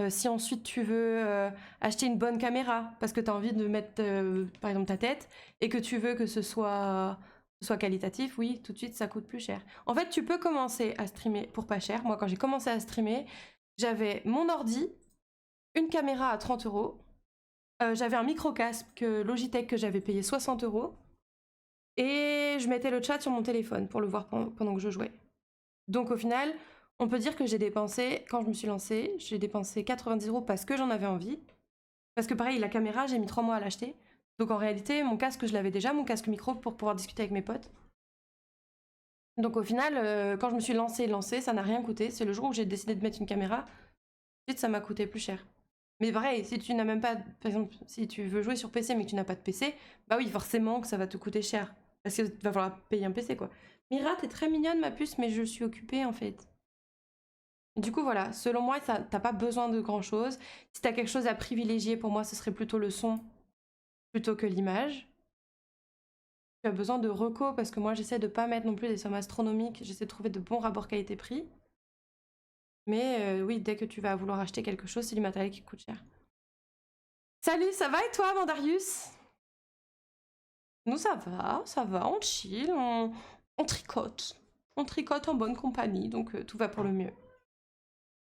[SPEAKER 1] Si ensuite tu veux acheter une bonne caméra, parce que tu as envie de mettre, par exemple, ta tête, et que tu veux que ce soit qualitatif, oui, tout de suite, ça coûte plus cher. En fait, tu peux commencer à streamer pour pas cher. Moi, quand j'ai commencé à streamer, j'avais mon ordi, une caméra à 30 €, j'avais un micro-casque Logitech que j'avais payé 60 €, et je mettais le chat sur mon téléphone pour le voir pendant que je jouais. Donc au final, on peut dire que j'ai dépensé, quand je me suis lancée, j'ai dépensé 90 € parce que j'en avais envie. Parce que pareil, la caméra, j'ai mis 3 mois à l'acheter. Donc en réalité, mon casque, je l'avais déjà, mon casque micro pour pouvoir discuter avec mes potes. Donc au final, quand je me suis lancée, ça n'a rien coûté. C'est le jour où j'ai décidé de mettre une caméra, ensuite ça m'a coûté plus cher. Mais pareil, si tu n'as même pas, par exemple, si tu veux jouer sur PC mais que tu n'as pas de PC, bah oui, forcément que ça va te coûter cher. Parce que tu vas falloir payer un PC, quoi. Mira, t'es très mignonne, ma puce, mais je suis occupée, en fait. Du coup, voilà, selon moi, t'as pas besoin de grand-chose. Si t'as quelque chose à privilégier, pour moi, ce serait plutôt le son, plutôt que l'image. Tu as besoin de recos, parce que moi, j'essaie de pas mettre non plus des sommes astronomiques. J'essaie de trouver de bons rapports qualité-prix. Mais oui, dès que tu vas vouloir acheter quelque chose, c'est du matériel qui coûte cher. Salut, ça va et toi, Mandarius? Nous, ça va, on chill, on tricote. On tricote en bonne compagnie, donc tout va pour le mieux.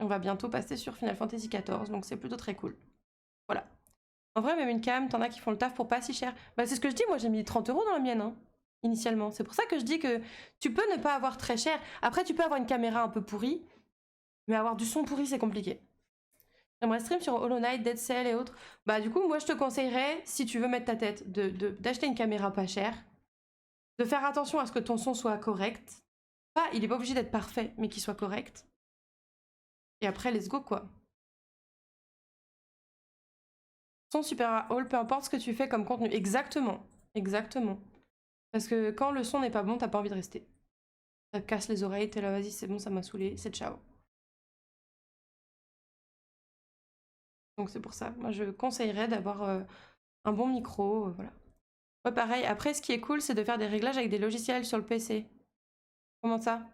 [SPEAKER 1] On va bientôt passer sur Final Fantasy XIV, donc c'est plutôt très cool. Voilà. En vrai, même une cam, t'en as qui font le taf pour pas si cher. Bah, c'est ce que je dis, moi j'ai mis 30 € dans la mienne, hein, initialement. C'est pour ça que je dis que tu peux ne pas avoir très cher. Après, tu peux avoir une caméra un peu pourrie, mais avoir du son pourri, c'est compliqué. J'aimerais stream sur Hollow Knight, Dead Cell et autres. Bah, du coup, moi je te conseillerais, si tu veux mettre ta tête, d'acheter une caméra pas chère, de faire attention à ce que ton son soit correct. Pas, il est pas obligé d'être parfait, mais qu'il soit correct. Et après, let's go quoi. Son super haul, peu importe ce que tu fais comme contenu. Exactement. Exactement. Parce que quand le son n'est pas bon, t'as pas envie de rester. Ça te casse les oreilles, t'es là, vas-y, c'est bon, ça m'a saoulé, c'est ciao. Donc c'est pour ça. Moi, je conseillerais d'avoir un bon micro, voilà. Ouais, pareil. Après, ce qui est cool, c'est de faire des réglages avec des logiciels sur le PC. Comment ça?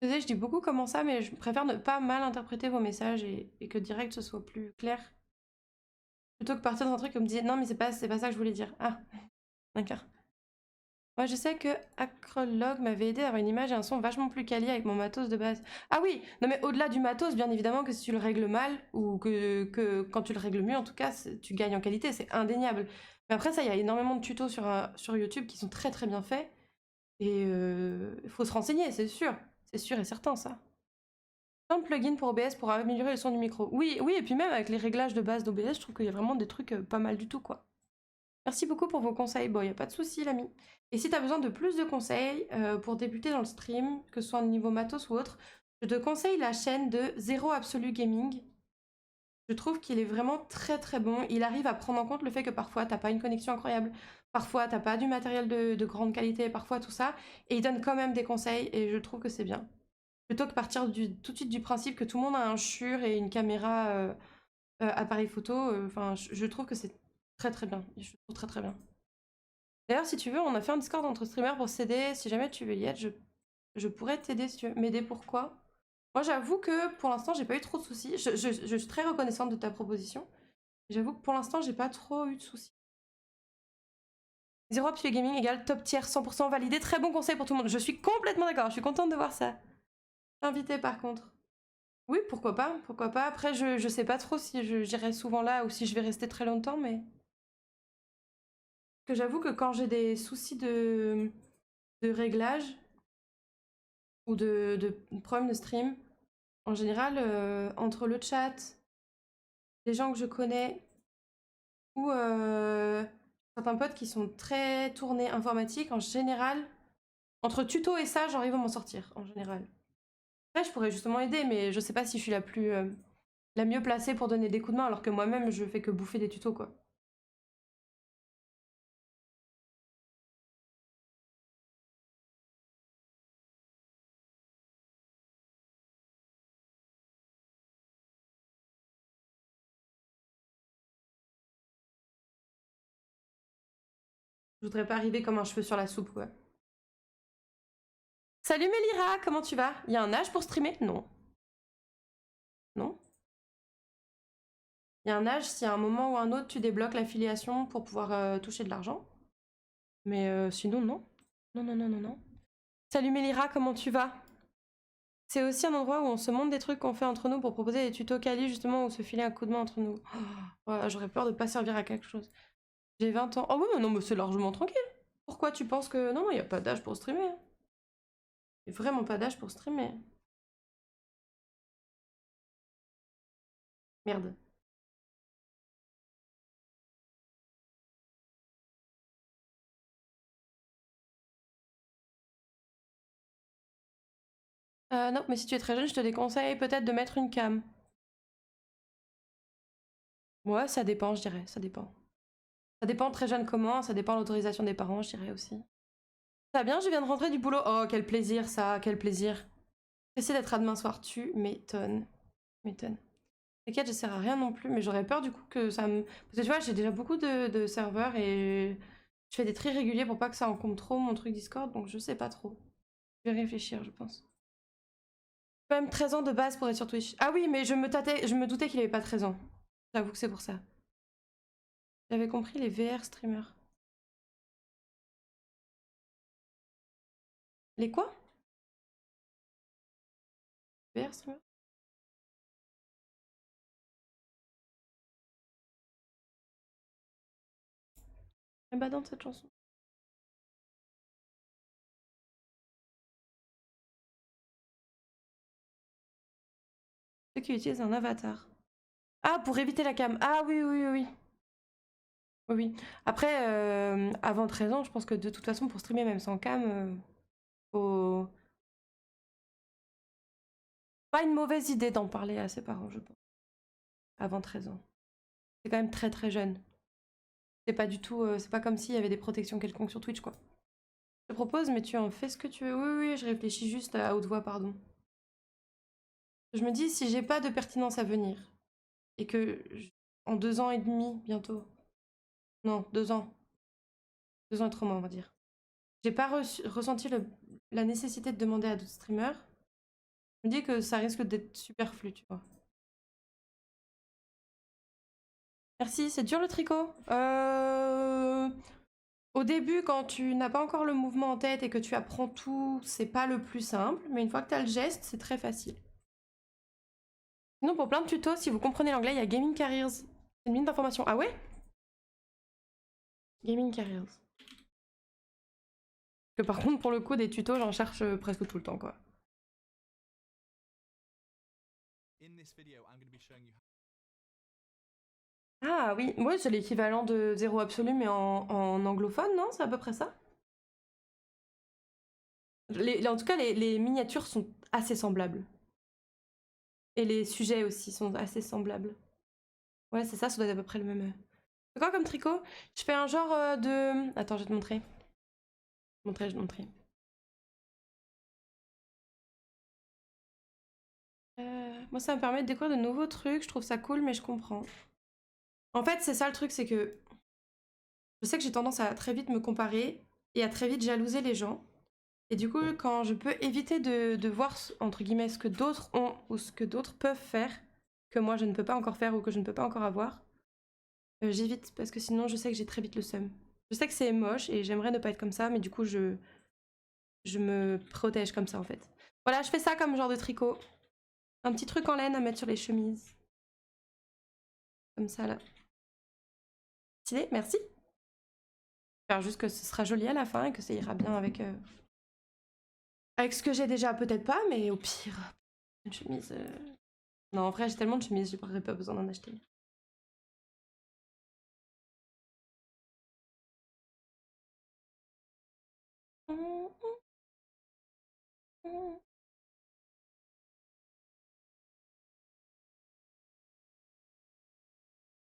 [SPEAKER 1] Désolée, je dis beaucoup comment ça, mais je préfère ne pas mal interpréter vos messages et que direct ce soit plus clair. Plutôt que partir dans un truc et me dire non, mais c'est pas ça que je voulais dire. Ah, d'accord. Moi, je sais que Acrolog m'avait aidé à avoir une image et un son vachement plus quali avec mon matos de base. Ah oui, non mais au-delà du matos, bien évidemment que si tu le règles mal, ou que quand tu le règles mieux, en tout cas, tu gagnes en qualité, c'est indéniable. Mais après ça, il y a énormément de tutos sur YouTube qui sont très très bien faits. Et il faut se renseigner, c'est sûr. C'est sûr et certain, ça. Un plugin pour OBS pour améliorer le son du micro. Oui, oui, et puis même avec les réglages de base d'OBS, je trouve qu'il y a vraiment des trucs pas mal du tout, quoi. Merci beaucoup pour vos conseils. Bon, y a pas de souci, l'ami. Et si t'as besoin de plus de conseils pour débuter dans le stream, que ce soit au niveau matos ou autre, je te conseille la chaîne de Zero Absolu Gaming. Je trouve qu'il est vraiment très très bon. Il arrive à prendre en compte le fait que parfois t'as pas une connexion incroyable, parfois t'as pas du matériel de grande qualité, parfois tout ça, et il donne quand même des conseils et je trouve que c'est bien. Plutôt que partir tout de suite du principe que tout le monde a un Shure et une caméra appareil photo, enfin je trouve que c'est très très bien. Je trouve très très bien. D'ailleurs, si tu veux, on a fait un Discord entre streamers pour s'aider. Si jamais tu veux y être, je pourrais t'aider si tu veux. M'aider pourquoi? Moi, j'avoue que pour l'instant, j'ai pas eu trop de soucis. Je suis très reconnaissante de ta proposition. J'avoue que pour l'instant, j'ai pas trop eu de soucis. Zero Pile Gaming égale top tier 100% validé. Très bon conseil pour tout le monde. Je suis complètement d'accord. Je suis contente de voir ça. Invité par contre. Oui, pourquoi pas, pourquoi pas. Après, je sais pas trop si j'irai souvent là ou si je vais rester très longtemps, mais... Que j'avoue que quand j'ai des soucis de réglage ou de problèmes de stream, en général, entre le chat, les gens que je connais ou certains potes qui sont très tournés informatique, en général, entre tuto et ça, j'arrive à m'en sortir, en général. Après, je pourrais justement aider, mais je sais pas si je suis la mieux placée pour donner des coups de main, alors que moi-même, je fais que bouffer des tutos, quoi. Je voudrais pas arriver comme un cheveu sur la soupe, quoi. Salut Mélira, comment tu vas? Il y a un âge pour streamer? Non. Non? Il y a un âge si à un moment ou un autre tu débloques l'affiliation pour pouvoir toucher de l'argent. Mais sinon, non. Non, non, non, non, non. Salut Mélira, comment tu vas? C'est aussi un endroit où on se montre des trucs qu'on fait entre nous pour proposer des tutos quali justement ou se filer un coup de main entre nous. Oh, ouais, j'aurais peur de pas servir à quelque chose. J'ai 20 ans. Oh oui, mais non, mais c'est largement tranquille. Pourquoi tu penses que... Non, non, il n'y a pas d'âge pour streamer. Il n'y a vraiment pas d'âge pour streamer. Merde. Non, mais si tu es très jeune, je te déconseille peut-être de mettre une cam. Ouais, ça dépend, je dirais, ça dépend. Ça dépend très jeune comment, ça dépend de l'autorisation des parents, je dirais aussi. Ça va bien, je viens de rentrer du boulot. Oh, quel plaisir ça, quel plaisir. Essayer d'être à demain soir, tu m'étonnes. M'étonnes. T'inquiète, je sers à rien non plus, mais j'aurais peur du coup que ça me... Parce que tu vois, j'ai déjà beaucoup de serveurs et je fais des tris réguliers pour pas que ça encombre trop mon truc Discord, donc je sais pas trop. Je vais réfléchir, je pense. Quand même 13 ans de base pour être sur Twitch. Ah oui, mais je me doutais qu'il avait pas 13 ans. J'avoue que c'est pour ça. J'avais compris les VR streamers. Les quoi? VR streamers? Eh bah dans cette chanson. Ceux qui utilisent un avatar. Ah, pour éviter la cam. Ah oui, oui, oui, oui. Oui, oui. Après, avant 13 ans, je pense que de toute façon, pour streamer même sans cam, faut... Pas une mauvaise idée d'en parler à ses parents, je pense. Avant 13 ans. C'est quand même très très jeune. C'est pas du tout... c'est pas comme s'il y avait des protections quelconques sur Twitch, quoi. Je te propose, mais tu en fais ce que tu veux. Oui, oui, je réfléchis juste à haute voix, pardon. Je me dis, si j'ai pas de pertinence à venir, et que en 2 ans et demi, bientôt... Non, 2 ans. 2 ans et 3 mois, on va dire. J'ai pas ressenti la nécessité de demander à d'autres streamers. Je me dis que ça risque d'être superflu, tu vois. Merci, c'est dur le tricot. Au début, quand tu n'as pas encore le mouvement en tête et que tu apprends tout, c'est pas le plus simple, mais une fois que tu as le geste, c'est très facile. Sinon, pour plein de tutos, si vous comprenez l'anglais, il y a Gaming Careers. C'est une mine d'informations. Ah ouais? Gaming Careers. Que par contre, pour le coup, des tutos, j'en cherche presque tout le temps, quoi. Ah oui, ouais, c'est l'équivalent de zéro absolu, mais en anglophone, non? C'est à peu près ça? En tout cas, les miniatures sont assez semblables. Et les sujets aussi sont assez semblables. Ouais, c'est ça, ça doit être à peu près le même. C'est quoi comme tricot? Je fais un genre de... Attends, je vais te montrer. Je vais te montrer. Moi, ça me permet de découvrir de nouveaux trucs. Je trouve ça cool, mais je comprends. En fait, c'est ça le truc, c'est que je sais que j'ai tendance à très vite me comparer et à très vite jalouser les gens. Et du coup, quand je peux éviter de voir, entre guillemets, ce que d'autres ont ou ce que d'autres peuvent faire, que moi je ne peux pas encore faire ou que je ne peux pas encore avoir, j'évite parce que sinon je sais que j'ai très vite le seum. Je sais que c'est moche et j'aimerais ne pas être comme ça, mais du coup je me protège comme ça en fait. Voilà, je fais ça comme genre de tricot. Un petit truc en laine à mettre sur les chemises. Comme ça là. Stylé, merci. J'espère juste que ce sera joli à la fin et que ça ira bien avec, avec ce que j'ai déjà, peut-être pas, mais au pire, une chemise. Non, en vrai, j'ai tellement de chemises, j'aurais pas besoin d'en acheter.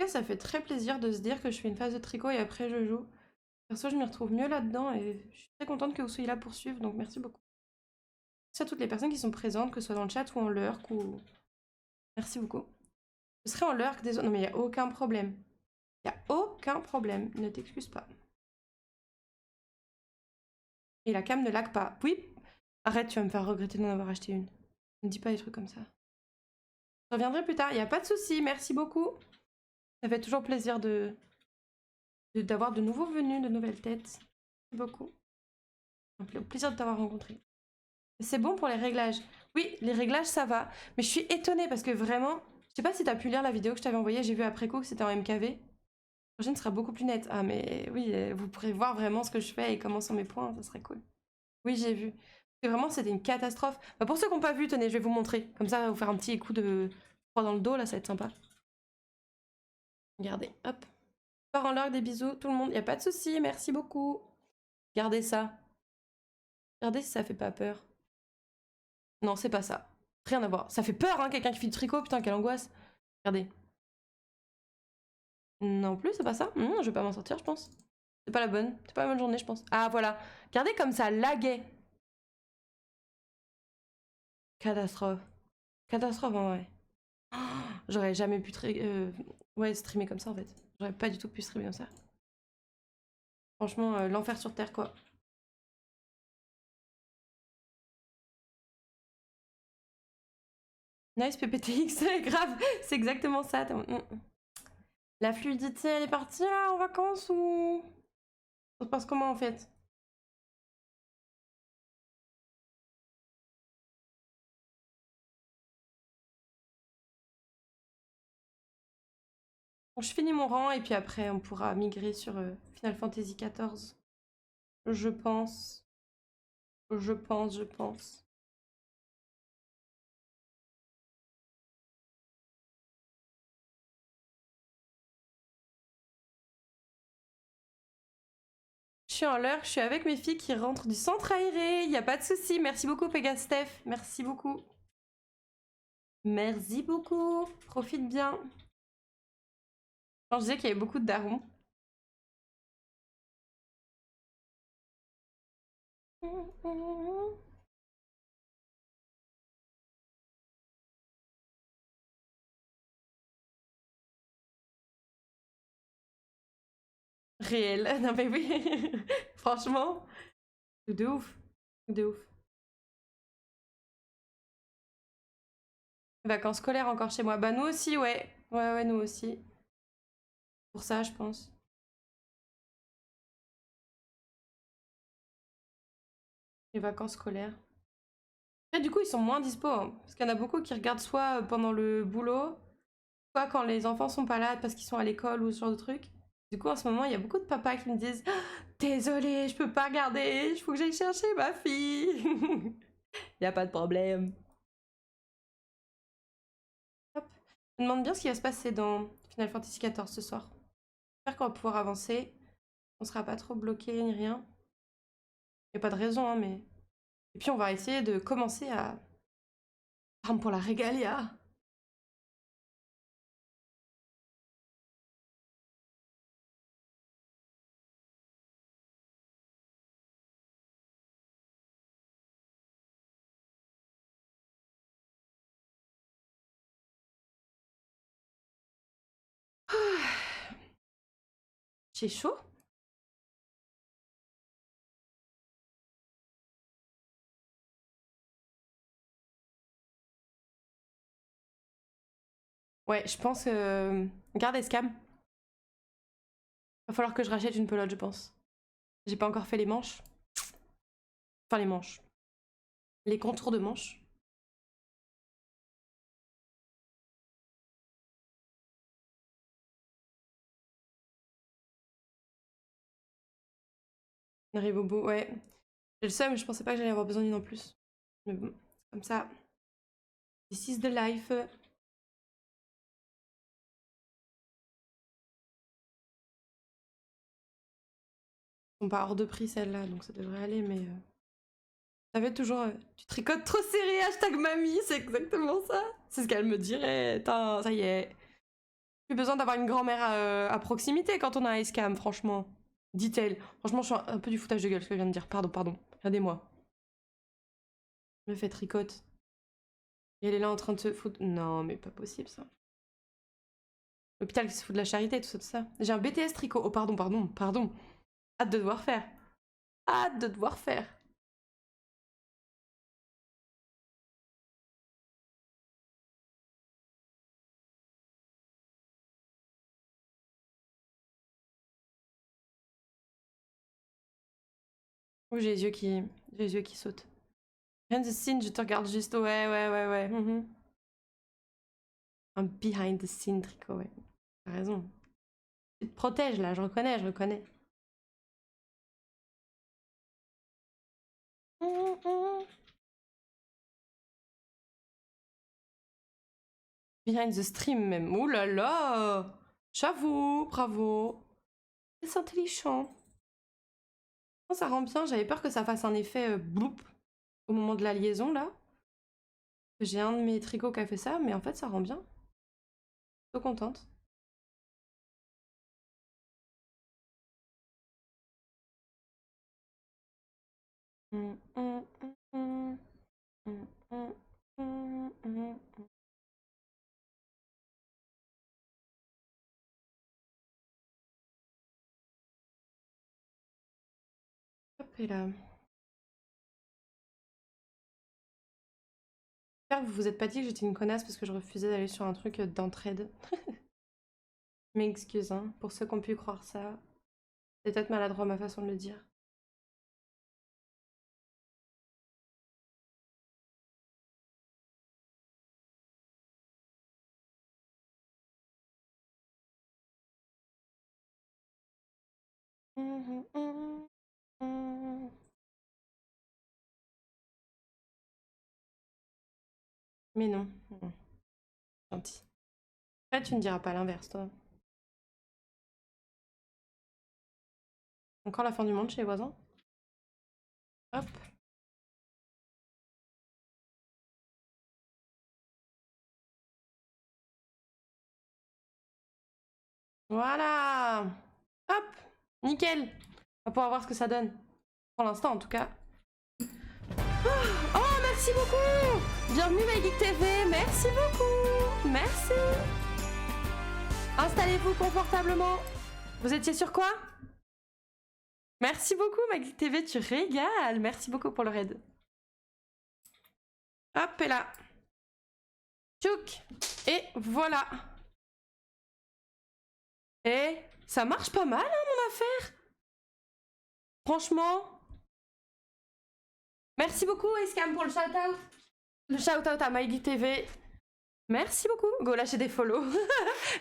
[SPEAKER 1] Ça fait très plaisir de se dire que je fais une phase de tricot et après je joue. Perso, je m'y retrouve mieux là-dedans et je suis très contente que vous soyez là pour suivre, donc merci beaucoup. Merci à toutes les personnes qui sont présentes, que ce soit dans le chat ou en lurk ou... Merci beaucoup. Je serai en lurk, désolé. Non mais il n'y a aucun problème. Il n'y a aucun problème, ne t'excuse pas. Et la cam ne lag pas. Oui, arrête, tu vas me faire regretter d'en avoir acheté une. Ne dis pas des trucs comme ça. Je reviendrai plus tard, il n'y a pas de souci, merci beaucoup. Ça fait toujours plaisir d'avoir de nouveaux venus, de nouvelles têtes. Merci beaucoup. Un plaisir de t'avoir rencontré. C'est bon pour les réglages. Oui, les réglages, ça va. Mais je suis étonnée parce que vraiment, je sais pas si t'as pu lire la vidéo que je t'avais envoyée, j'ai vu après coup que c'était en MKV. La prochaine sera beaucoup plus nette. Ah mais oui, vous pourrez voir vraiment ce que je fais et comment sont mes points, ça serait cool. Oui, j'ai vu. Et vraiment, c'était une catastrophe. Bah, pour ceux qui n'ont pas vu, tenez, je vais vous montrer. Comme ça, vous faire un petit coup de froid dans le dos, là, ça va être sympa. Regardez, hop. Part en lurk, des bisous, tout le monde. Y a pas de souci, merci beaucoup. Regardez ça. Regardez si ça fait pas peur. Non, c'est pas ça. Rien à voir. Ça fait peur, hein, quelqu'un qui fait du tricot, putain, quelle angoisse. Regardez. Non plus, c'est pas ça. Je vais pas m'en sortir, je pense. C'est pas la bonne. C'est pas la bonne journée, je pense. Ah, voilà. Regardez comme ça laguait. Catastrophe. Catastrophe, en vrai. J'aurais jamais pu ouais, streamer comme ça, en fait. J'aurais pas du tout pu streamer comme ça. Franchement, l'enfer sur Terre, quoi. Nice PPTX, grave. C'est exactement ça. La fluidité, elle est partie là en vacances ou... Ça se passe comment en fait? Bon, je finis mon rang et puis après on pourra migrer sur Final Fantasy XIV. Je pense. Je pense. Je suis en l'heure, je suis avec mes filles qui rentrent du centre aéré. Y a pas de souci. Merci beaucoup, Pegasteph. Merci beaucoup. Merci beaucoup. Profite bien. Quand je disais qu'il y avait beaucoup de darons. Réel. Non mais oui. Franchement. Truc de ouf. Truc de ouf. Vacances scolaires encore chez moi. Bah nous aussi, ouais. Ouais, nous aussi. Pour ça, je pense. Les vacances scolaires. Et du coup, ils sont moins dispo, hein, parce qu'il y en a beaucoup qui regardent soit pendant le boulot, soit quand les enfants sont pas là parce qu'ils sont à l'école ou ce genre de truc. Du coup, en ce moment, il y a beaucoup de papas qui me disent «Ah, désolé, je peux pas regarder, il faut que j'aille chercher ma fille. Y a pas de problème. Hop. Je me demande bien ce qui va se passer dans Final Fantasy XIV ce soir. J'espère qu'on va pouvoir avancer. On sera pas trop bloqué ni rien. Y a pas de raison, hein, mais. Et puis on va essayer de commencer à. Arme pour la régalia. J'ai chaud. Ouais, je pense que. Garde Escam. Va falloir que je rachète une pelote, je pense. J'ai pas encore fait les manches. Enfin, les manches. Les contours de manches. On arrive au bout, ouais. J'ai le seum, je pensais pas que j'allais avoir besoin d'une en plus. Mais bon, c'est comme ça. This is the life. Elles sont pas hors de prix celles-là, donc ça devrait aller, mais. Ça fait toujours. Tu tricotes trop serré, hashtag mamie, c'est exactement ça. C'est ce qu'elle me dirait. Tain, ça y est. Plus besoin d'avoir une grand-mère à proximité quand on a un Escam, franchement. Dit-elle. Franchement, je suis un peu du foutage de gueule ce que je viens de dire. Pardon. Regardez-moi. Je me fais tricote. Et elle est là en train de se foutre. Non, mais pas possible ça. L'hôpital qui se fout de la charité, tout ça. J'ai un BTS tricot. Oh, pardon. Hâte de devoir faire. Hâte de devoir faire. Oh, j'ai les yeux qui sautent. Behind the scene, je te regarde juste. Ouais. Un behind the scene tricot, ouais. T'as raison. Tu te protèges là, je reconnais. Behind the stream même. Ouh là là. J'avoue, bravo. C'est intelligent. Oh, ça rend bien, j'avais peur que ça fasse un effet bloup au moment de la liaison là. J'ai un de mes tricots qui a fait ça, mais en fait ça rend bien. Trop contente. Hop et là. J'espère que vous vous êtes pas dit que j'étais une connasse parce que je refusais d'aller sur un truc d'entraide. Mais excuse, hein, pour ceux qui ont pu croire ça. C'est peut-être maladroit ma façon de le dire. Mais non. Gentil. Après, tu ne diras pas l'inverse, toi. Encore la fin du monde chez les voisins. Hop. Voilà. Hop. Nickel. On va pouvoir voir ce que ça donne. Pour l'instant, en tout cas. Oh, merci beaucoup. Bienvenue MyGeek TV. Merci beaucoup. Merci. Installez-vous confortablement. Vous étiez sur quoi? Merci beaucoup MyGeek TV, tu régales. Merci beaucoup pour le raid. Hop, et là. Tchouk. Et voilà. Et ça marche pas mal, hein, mon affaire. Franchement. Merci beaucoup, Escam, pour le shout-out. Le shout-out à MyGeek TV. Merci beaucoup. Go lâcher des follow.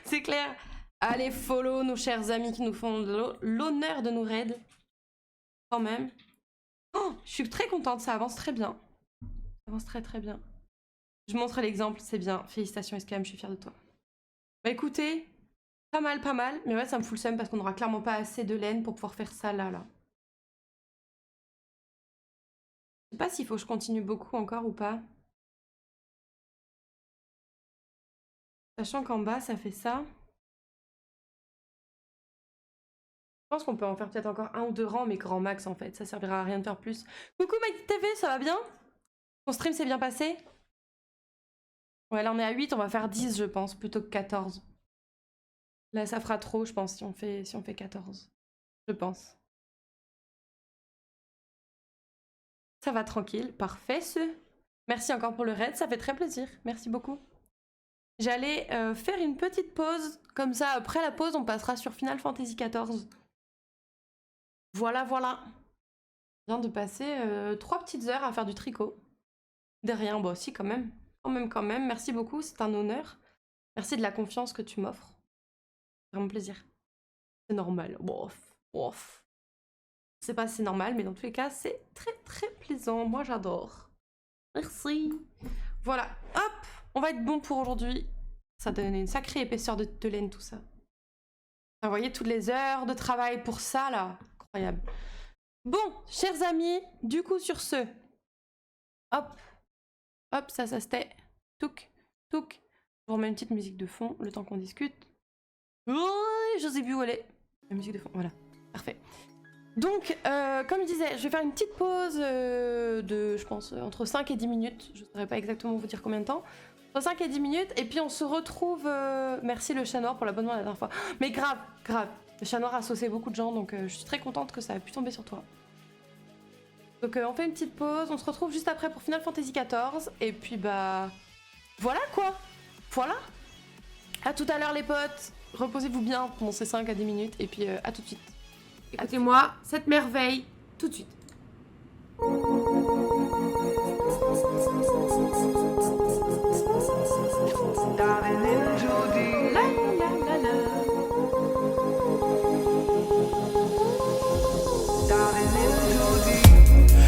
[SPEAKER 1] C'est clair. Allez, follow nos chers amis qui nous font l'honneur de nous raid. Quand même. Oh, je suis très contente, ça avance très bien. Ça avance très très bien. Je montre l'exemple, c'est bien. Félicitations, Escam, je suis fière de toi. Bah écoutez, pas mal, pas mal. Mais ouais, ça me fout le seum parce qu'on n'aura clairement pas assez de laine pour pouvoir faire ça là. Je sais pas s'il faut que je continue beaucoup encore ou pas. Sachant qu'en bas, ça fait ça. Je pense qu'on peut en faire peut-être encore un ou deux rangs, mais grand max en fait. Ça servira à rien de faire plus. Coucou MyGeek TV, ça va bien? Ton stream s'est bien passé? Ouais, là on est à 8, on va faire 10 je pense, plutôt que 14. Là ça fera trop je pense si on fait 14. Je pense. Ça va tranquille, parfait ce. Merci encore pour le raid, ça fait très plaisir. Merci beaucoup. J'allais faire une petite pause, comme ça après la pause on passera sur Final Fantasy XIV. Voilà, voilà. Je viens de passer 3 petites heures à faire du tricot. De rien, bah aussi quand même. Quand même. Merci beaucoup, c'est un honneur. Merci de la confiance que tu m'offres. Vraiment plaisir. C'est normal. Bof. Je sais pas si c'est normal, mais dans tous les cas, c'est très très plaisant. Moi, j'adore. Merci. Voilà, hop, on va être bon pour aujourd'hui. Ça donne une sacrée épaisseur de laine, tout ça. Vous voyez toutes les heures de travail pour ça, là. Incroyable. Bon, chers amis, du coup, sur ce, hop, ça c'était. Touk. Je vous remets une petite musique de fond, le temps qu'on discute. Oh, je sais plus où elle est. La musique de fond, voilà. Parfait. Donc, comme je disais, je vais faire une petite pause de, je pense, entre 5 et 10 minutes. Je ne saurais pas exactement vous dire combien de temps. Entre 5 et 10 minutes, et puis on se retrouve... Merci le chat noir pour l'abonnement la dernière fois. Mais grave. Le chat noir a saucé beaucoup de gens, donc je suis très contente que ça a pu tomber sur toi. Donc on fait une petite pause, on se retrouve juste après pour Final Fantasy XIV, et puis bah... Voilà quoi. Voilà. À tout à l'heure les potes. Reposez-vous bien pendant ces 5 à 10 minutes, et puis à tout de suite. Écoutez-moi cette merveille tout de suite. La.